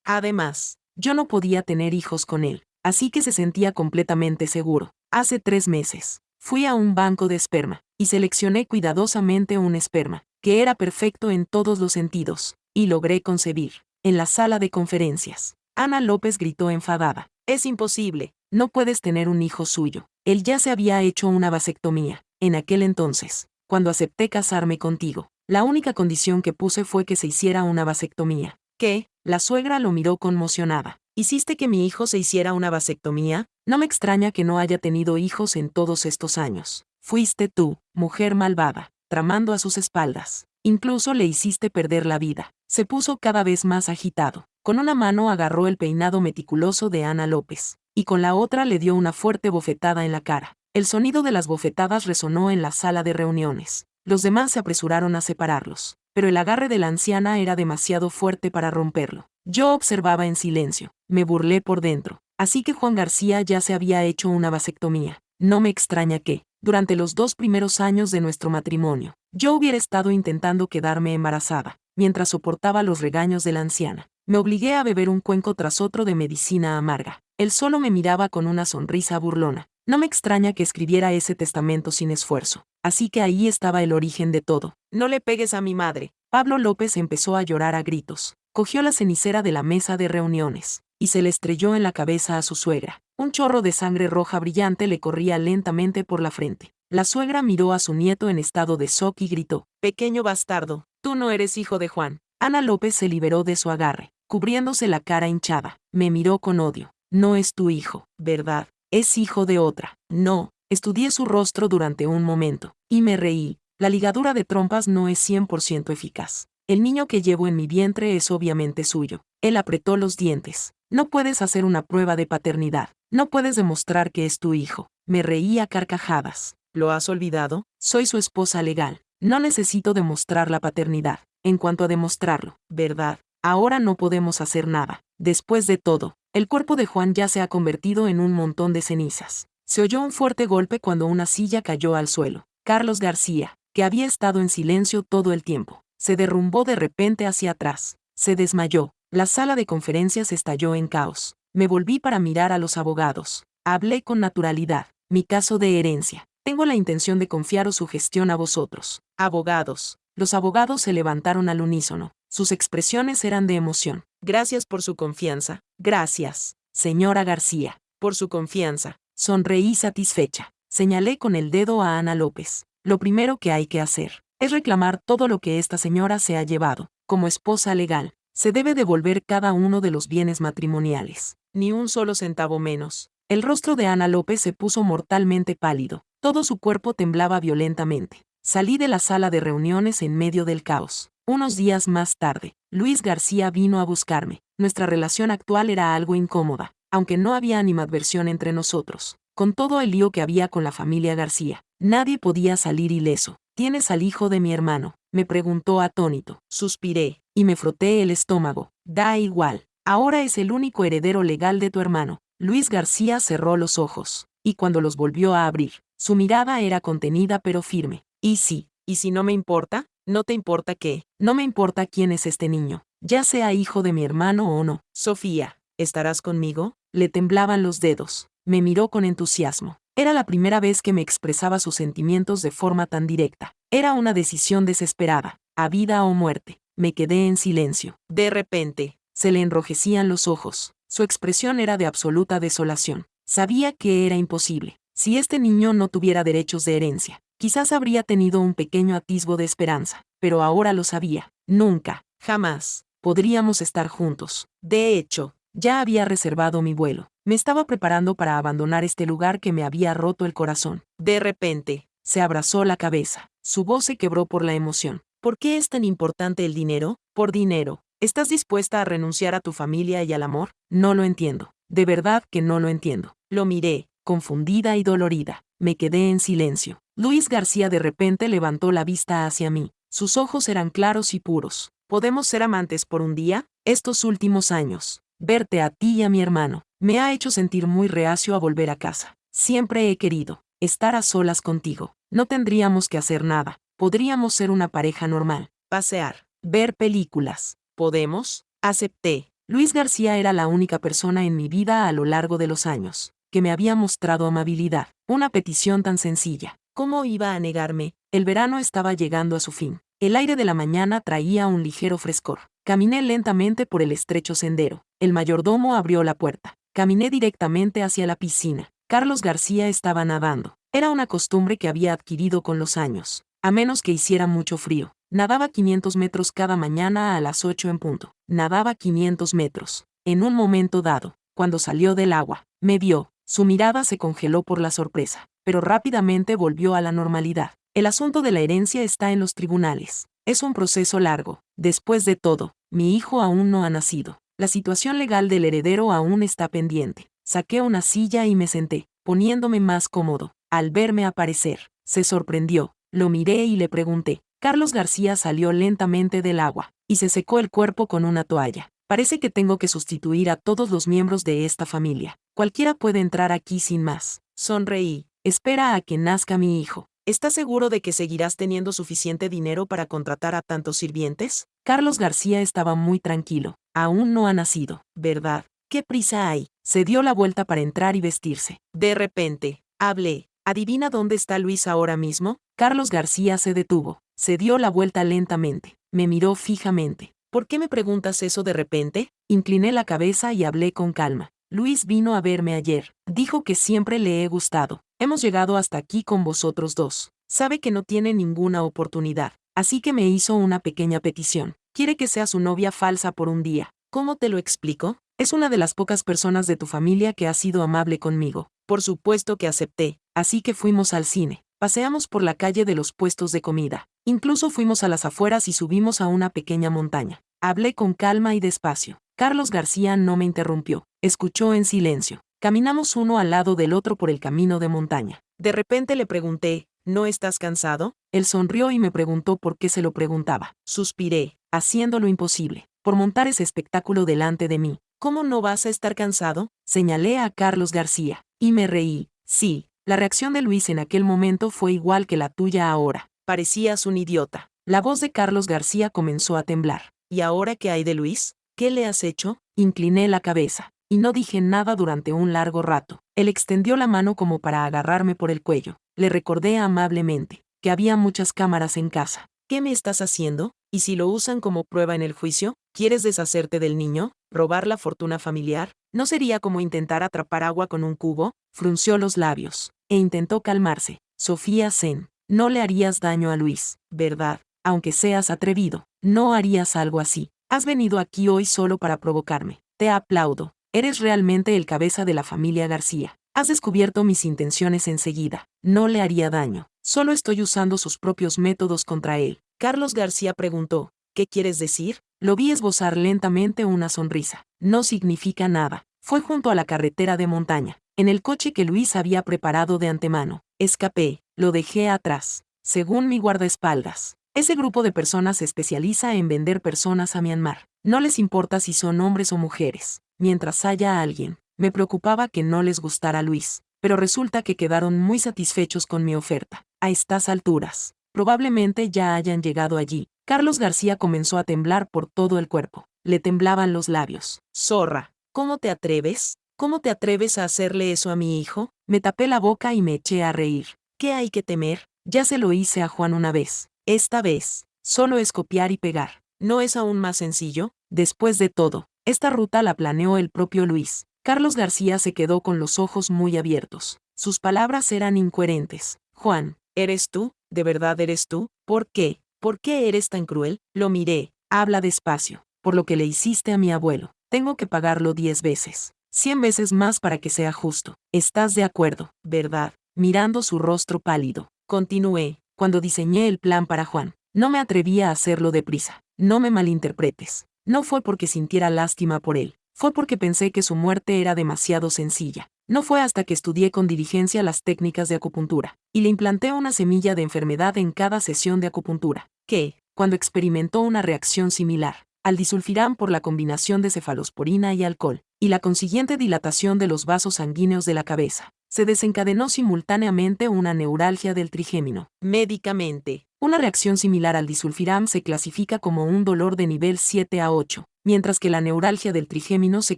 Además, yo no podía tener hijos con él, así que se sentía completamente seguro. Hace 3 meses, fui a un banco de esperma, y seleccioné cuidadosamente un esperma, que era perfecto en todos los sentidos, y logré concebir. En la sala de conferencias, Ana López gritó enfadada. Es imposible, no puedes tener un hijo suyo. Él ya se había hecho una vasectomía. En aquel entonces, cuando acepté casarme contigo, la única condición que puse fue que se hiciera una vasectomía. ¿Qué? La suegra lo miró conmocionada. ¿Hiciste que mi hijo se hiciera una vasectomía? No me extraña que no haya tenido hijos en todos estos años. Fuiste tú, mujer malvada, tramando a sus espaldas. Incluso le hiciste perder la vida. Se puso cada vez más agitado. Con una mano agarró el peinado meticuloso de Ana López, y con la otra le dio una fuerte bofetada en la cara. El sonido de las bofetadas resonó en la sala de reuniones. Los demás se apresuraron a separarlos, pero el agarre de la anciana era demasiado fuerte para romperlo. Yo observaba en silencio. Me burlé por dentro. Así que Juan García ya se había hecho una vasectomía. No me extraña que, durante los 2 primeros años de nuestro matrimonio, yo hubiera estado intentando quedarme embarazada, mientras soportaba los regaños de la anciana. Me obligué a beber un cuenco tras otro de medicina amarga. Él solo me miraba con una sonrisa burlona. No me extraña que escribiera ese testamento sin esfuerzo. Así que ahí estaba el origen de todo. No le pegues a mi madre. Pablo López empezó a llorar a gritos. Cogió la cenicera de la mesa de reuniones, y se le estrelló en la cabeza a su suegra. Un chorro de sangre roja brillante le corría lentamente por la frente. La suegra miró a su nieto en estado de shock y gritó: «Pequeño bastardo, tú no eres hijo de Juan». Ana López se liberó de su agarre, cubriéndose la cara hinchada. Me miró con odio. «No es tu hijo, ¿verdad? Es hijo de otra». «No». Estudié su rostro durante un momento, y me reí. La ligadura de trompas no es 100% eficaz. El niño que llevo en mi vientre es obviamente suyo. Él apretó los dientes. No puedes hacer una prueba de paternidad. No puedes demostrar que es tu hijo. Me reí a carcajadas. ¿Lo has olvidado? Soy su esposa legal. No necesito demostrar la paternidad. En cuanto a demostrarlo, ¿verdad? Ahora no podemos hacer nada. Después de todo, el cuerpo de Juan ya se ha convertido en un montón de cenizas. Se oyó un fuerte golpe cuando una silla cayó al suelo. Carlos García, que había estado en silencio todo el tiempo, se derrumbó de repente hacia atrás. Se desmayó. La sala de conferencias estalló en caos. Me volví para mirar a los abogados. Hablé con naturalidad. Mi caso de herencia. Tengo la intención de confiaros su gestión a vosotros. Abogados. Los abogados se levantaron al unísono. Sus expresiones eran de emoción. Gracias por su confianza. Gracias, señora García, por su confianza. Sonreí satisfecha. Señalé con el dedo a Ana López. Lo primero que hay que hacer es reclamar todo lo que esta señora se ha llevado. Como esposa legal, se debe devolver cada uno de los bienes matrimoniales. Ni un solo centavo menos. El rostro de Ana López se puso mortalmente pálido. Todo su cuerpo temblaba violentamente. Salí de la sala de reuniones en medio del caos. Unos días más tarde, Luis García vino a buscarme. Nuestra relación actual era algo incómoda, aunque no había animadversión entre nosotros. Con todo el lío que había con la familia García, nadie podía salir ileso. ¿Tienes al hijo de mi hermano?, me preguntó atónito. Suspiré, y me froté el estómago. Da igual. Ahora es el único heredero legal de tu hermano. Luis García cerró los ojos, y cuando los volvió a abrir, su mirada era contenida pero firme. ¿Y si no me importa? ¿No te importa qué? No me importa quién es este niño, ya sea hijo de mi hermano o no. Sofía, ¿estarás conmigo? Le temblaban los dedos. Me miró con entusiasmo. Era la primera vez que me expresaba sus sentimientos de forma tan directa. Era una decisión desesperada, a vida o muerte. Me quedé en silencio. De repente, se le enrojecían los ojos. Su expresión era de absoluta desolación. Sabía que era imposible. Si este niño no tuviera derechos de herencia, quizás habría tenido un pequeño atisbo de esperanza, pero ahora lo sabía. Nunca, jamás, podríamos estar juntos. De hecho, ya había reservado mi vuelo. Me estaba preparando para abandonar este lugar que me había roto el corazón. De repente, se abrazó la cabeza. Su voz se quebró por la emoción. ¿Por qué es tan importante el dinero? Por dinero. ¿Estás dispuesta a renunciar a tu familia y al amor? No lo entiendo. De verdad que no lo entiendo. Lo miré, confundida y dolorida. Me quedé en silencio. Luis García de repente levantó la vista hacia mí. Sus ojos eran claros y puros. ¿Podemos ser amantes por un día? Estos últimos años, verte a ti y a mi hermano, me ha hecho sentir muy reacio a volver a casa. Siempre he querido estar a solas contigo. No tendríamos que hacer nada. Podríamos ser una pareja normal. Pasear. Ver películas. ¿Podemos? Acepté. Luis García era la única persona en mi vida a lo largo de los años que me había mostrado amabilidad. Una petición tan sencilla. ¿Cómo iba a negarme? El verano estaba llegando a su fin. El aire de la mañana traía un ligero frescor. Caminé lentamente por el estrecho sendero. El mayordomo abrió la puerta. Caminé directamente hacia la piscina. Carlos García estaba nadando. Era una costumbre que había adquirido con los años. A menos que hiciera mucho frío. Nadaba 500 metros cada mañana a las 8 en punto. Nadaba 500 metros. En un momento dado, cuando salió del agua, me vio. Su mirada se congeló por la sorpresa, pero rápidamente volvió a la normalidad. El asunto de la herencia está en los tribunales. Es un proceso largo. Después de todo, mi hijo aún no ha nacido. La situación legal del heredero aún está pendiente. Saqué una silla y me senté, poniéndome más cómodo. Al verme aparecer, se sorprendió. Lo miré y le pregunté. Carlos García salió lentamente del agua y se secó el cuerpo con una toalla. Parece que tengo que sustituir a todos los miembros de esta familia. Cualquiera puede entrar aquí sin más. Sonreí. Espera a que nazca mi hijo. ¿Estás seguro de que seguirás teniendo suficiente dinero para contratar a tantos sirvientes? Carlos García estaba muy tranquilo. Aún no ha nacido, ¿verdad? ¿Qué prisa hay? Se dio la vuelta para entrar y vestirse. De repente, hablé. ¿Adivina dónde está Luis ahora mismo? Carlos García se detuvo. Se dio la vuelta lentamente. Me miró fijamente. ¿Por qué me preguntas eso de repente? Incliné la cabeza y hablé con calma. Luis vino a verme ayer. Dijo que siempre le he gustado. Hemos llegado hasta aquí con vosotros dos. Sabe que no tiene ninguna oportunidad. Así que me hizo una pequeña petición. Quiere que sea su novia falsa por un día. ¿Cómo te lo explico? Es una de las pocas personas de tu familia que ha sido amable conmigo. Por supuesto que acepté. Así que fuimos al cine. Paseamos por la calle de los puestos de comida. Incluso fuimos a las afueras y subimos a una pequeña montaña. Hablé con calma y despacio. Carlos García no me interrumpió. Escuchó en silencio. Caminamos uno al lado del otro por el camino de montaña. De repente le pregunté, ¿no estás cansado? Él sonrió y me preguntó por qué se lo preguntaba. Suspiré, haciendo lo imposible, por montar ese espectáculo delante de mí. ¿Cómo no vas a estar cansado? Señalé a Carlos García, y me reí. Sí, la reacción de Luis en aquel momento fue igual que la tuya ahora. Parecías un idiota. La voz de Carlos García comenzó a temblar. ¿Y ahora qué hay de Luis? ¿Qué le has hecho? Incliné la cabeza, y no dije nada durante un largo rato. Él extendió la mano como para agarrarme por el cuello. Le recordé amablemente que había muchas cámaras en casa. ¿Qué me estás haciendo? ¿Y si lo usan como prueba en el juicio? ¿Quieres deshacerte del niño? ¿Robar la fortuna familiar? ¿No sería como intentar atrapar agua con un cubo? Frunció los labios, e intentó calmarse. Sofía Sen, no le harías daño a Luis, ¿verdad? Aunque seas atrevido, no harías algo así. Has venido aquí hoy solo para provocarme. Te aplaudo. Eres realmente el cabeza de la familia García. Has descubierto mis intenciones enseguida. No le haría daño. Solo estoy usando sus propios métodos contra él. Carlos García preguntó, ¿qué quieres decir? Lo vi esbozar lentamente una sonrisa. No significa nada. Fue junto a la carretera de montaña, en el coche que Luis había preparado de antemano. Escapé, lo dejé atrás. Según mi guardaespaldas, ese grupo de personas se especializa en vender personas a Myanmar. No les importa si son hombres o mujeres. Mientras haya alguien, me preocupaba que no les gustara Luis, pero resulta que quedaron muy satisfechos con mi oferta. A estas alturas, probablemente ya hayan llegado allí. Carlos García comenzó a temblar por todo el cuerpo. Le temblaban los labios. Zorra, ¿cómo te atreves? ¿Cómo te atreves a hacerle eso a mi hijo? Me tapé la boca y me eché a reír. ¿Qué hay que temer? Ya se lo hice a Juan una vez. Esta vez, solo es copiar y pegar. ¿No es aún más sencillo? Después de todo, esta ruta la planeó el propio Luis. Carlos García se quedó con los ojos muy abiertos. Sus palabras eran incoherentes. Juan, ¿eres tú? ¿De verdad eres tú? ¿Por qué? ¿Por qué eres tan cruel? Lo miré. Habla despacio. Por lo que le hiciste a mi abuelo. Tengo que pagarlo 10 veces. 100 veces más para que sea justo. ¿Estás de acuerdo? ¿Verdad? Mirando su rostro pálido. Continué. Cuando diseñé el plan para Juan, no me atreví a hacerlo deprisa. No me malinterpretes. No fue porque sintiera lástima por él. Fue porque pensé que su muerte era demasiado sencilla. No fue hasta que estudié con diligencia las técnicas de acupuntura, y le implanté una semilla de enfermedad en cada sesión de acupuntura, que, cuando experimentó una reacción similar al disulfiram por la combinación de cefalosporina y alcohol, y la consiguiente dilatación de los vasos sanguíneos de la cabeza, se desencadenó simultáneamente una neuralgia del trigémino. Médicamente, una reacción similar al disulfiram se clasifica como un dolor de nivel 7 a 8, mientras que la neuralgia del trigémino se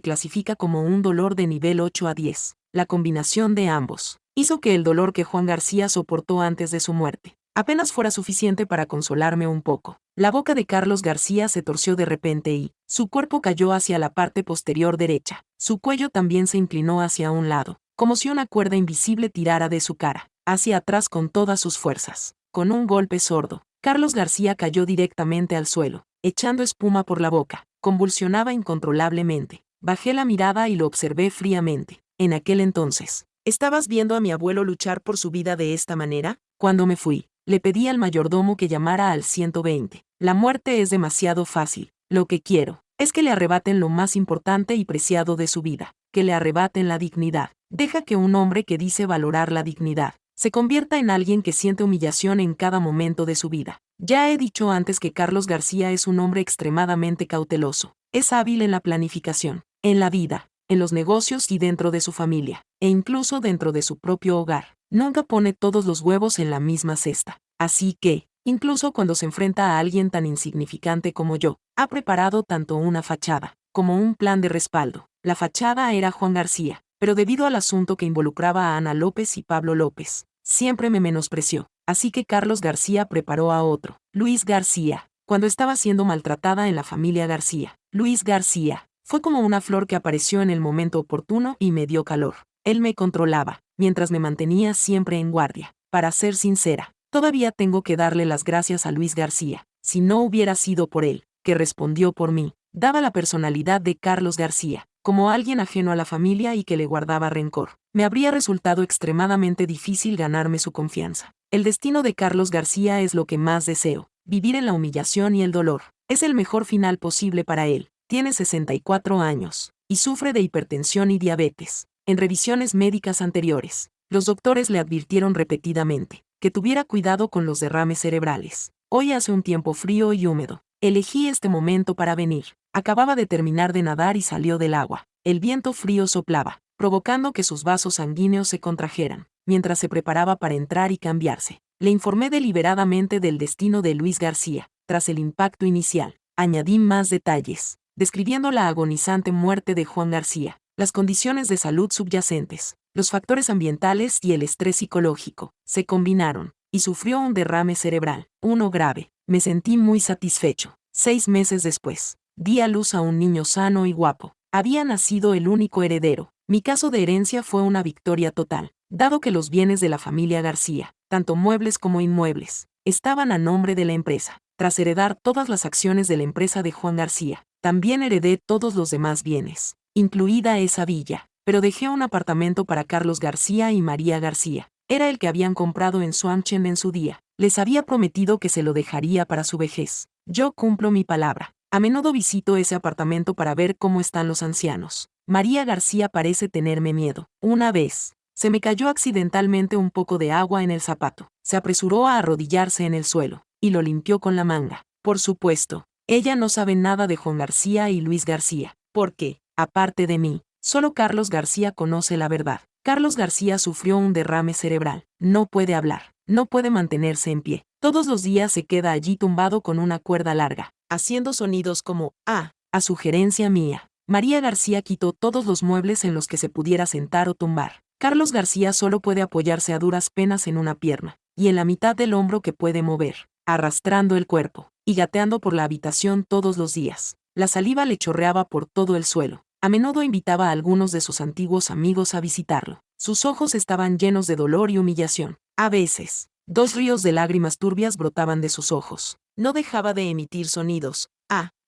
clasifica como un dolor de nivel 8 a 10. La combinación de ambos hizo que el dolor que Juan García soportó antes de su muerte apenas fuera suficiente para consolarme un poco. La boca de Carlos García se torció de repente y su cuerpo cayó hacia la parte posterior derecha. Su cuello también se inclinó hacia un lado, como si una cuerda invisible tirara de su cara hacia atrás con todas sus fuerzas. Con un golpe sordo, Carlos García cayó directamente al suelo, echando espuma por la boca. Convulsionaba incontrolablemente. Bajé la mirada y lo observé fríamente. En aquel entonces, ¿estabas viendo a mi abuelo luchar por su vida de esta manera? Cuando me fui, le pedí al mayordomo que llamara al 120. La muerte es demasiado fácil. Lo que quiero es que le arrebaten lo más importante y preciado de su vida, que le arrebaten la dignidad. Deja que un hombre que dice valorar la dignidad se convierta en alguien que siente humillación en cada momento de su vida. Ya he dicho antes que Carlos García es un hombre extremadamente cauteloso. Es hábil en la planificación, en la vida, en los negocios y dentro de su familia, e incluso dentro de su propio hogar. Nunca pone todos los huevos en la misma cesta. Así que, incluso cuando se enfrenta a alguien tan insignificante como yo, ha preparado tanto una fachada como un plan de respaldo. La fachada era Juan García, pero debido al asunto que involucraba a Ana López y Pablo López, siempre me menospreció. Así que Carlos García preparó a otro, Luis García, cuando estaba siendo maltratada en la familia García. Luis García fue como una flor que apareció en el momento oportuno y me dio calor. Él me controlaba, mientras me mantenía siempre en guardia. Para ser sincera, todavía tengo que darle las gracias a Luis García. Si no hubiera sido por él, que respondió por mí, daba la personalidad de Carlos García, como alguien ajeno a la familia y que le guardaba rencor, me habría resultado extremadamente difícil ganarme su confianza. El destino de Carlos García es lo que más deseo, vivir en la humillación y el dolor. Es el mejor final posible para él. Tiene 64 años, y sufre de hipertensión y diabetes. En revisiones médicas anteriores, los doctores le advirtieron repetidamente que tuviera cuidado con los derrames cerebrales. Hoy hace un tiempo frío y húmedo. Elegí este momento para venir. Acababa de terminar de nadar y salió del agua. El viento frío soplaba, provocando que sus vasos sanguíneos se contrajeran, mientras se preparaba para entrar y cambiarse. Le informé deliberadamente del destino de Luis García. Tras el impacto inicial, añadí más detalles, describiendo la agonizante muerte de Juan García, las condiciones de salud subyacentes, los factores ambientales y el estrés psicológico. Se combinaron, y sufrió un derrame cerebral, uno grave. Me sentí muy satisfecho. 6 meses después, di a luz a un niño sano y guapo. Había nacido el único heredero. Mi caso de herencia fue una victoria total, dado que los bienes de la familia García, tanto muebles como inmuebles, estaban a nombre de la empresa. Tras heredar todas las acciones de la empresa de Juan García, también heredé todos los demás bienes, incluida esa villa, pero dejé un apartamento para Carlos García y María García. Era el que habían comprado en Swanchen en su día. Les había prometido que se lo dejaría para su vejez. Yo cumplo mi palabra. A menudo visito ese apartamento para ver cómo están los ancianos. María García parece tenerme miedo. Una vez, se me cayó accidentalmente un poco de agua en el zapato. Se apresuró a arrodillarse en el suelo, y lo limpió con la manga. Por supuesto, ella no sabe nada de Juan García y Luis García, porque, aparte de mí, solo Carlos García conoce la verdad. Carlos García sufrió un derrame cerebral. No puede hablar, no puede mantenerse en pie. Todos los días se queda allí tumbado con una cuerda larga, haciendo sonidos como «ah», a sugerencia mía. María García quitó todos los muebles en los que se pudiera sentar o tumbar. Carlos García solo puede apoyarse a duras penas en una pierna, y en la mitad del hombro que puede mover, arrastrando el cuerpo, y gateando por la habitación todos los días. La saliva le chorreaba por todo el suelo. A menudo invitaba a algunos de sus antiguos amigos a visitarlo. Sus ojos estaban llenos de dolor y humillación. A veces, 2 ríos de lágrimas turbias brotaban de sus ojos. No dejaba de emitir sonidos.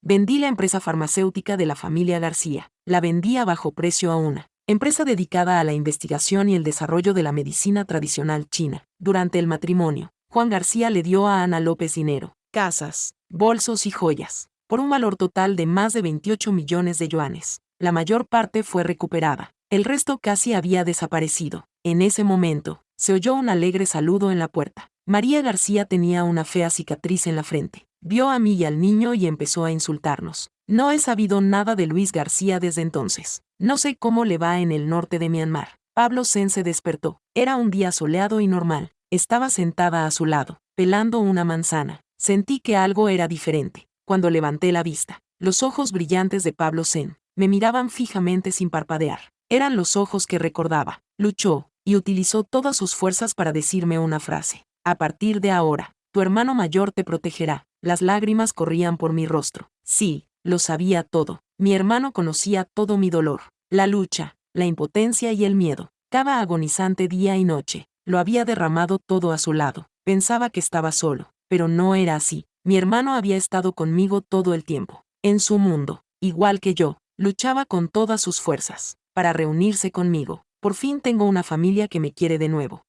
Vendí la empresa farmacéutica de la familia García. La vendí a bajo precio a una empresa dedicada a la investigación y el desarrollo de la medicina tradicional china. Durante el matrimonio, Juan García le dio a Ana López dinero, casas, bolsos y joyas, por un valor total de más de 28 millones de yuanes. La mayor parte fue recuperada. El resto casi había desaparecido. En ese momento, se oyó un alegre saludo en la puerta. María García tenía una fea cicatriz en la frente. Vio a mí y al niño y empezó a insultarnos. No he sabido nada de Luis García desde entonces. No sé cómo le va en el norte de Myanmar. Pablo Sen se despertó. Era un día soleado y normal. Estaba sentada a su lado, pelando una manzana. Sentí que algo era diferente. Cuando levanté la vista, los ojos brillantes de Pablo Sen me miraban fijamente sin parpadear. Eran los ojos que recordaba. Luchó y utilizó todas sus fuerzas para decirme una frase. A partir de ahora, tu hermano mayor te protegerá. Las lágrimas corrían por mi rostro. Sí, lo sabía todo. Mi hermano conocía todo mi dolor, la lucha, la impotencia y el miedo. Cada agonizante día y noche, lo había derramado todo a su lado. Pensaba que estaba solo, pero no era así. Mi hermano había estado conmigo todo el tiempo. En su mundo, igual que yo, luchaba con todas sus fuerzas para reunirse conmigo. Por fin tengo una familia que me quiere de nuevo.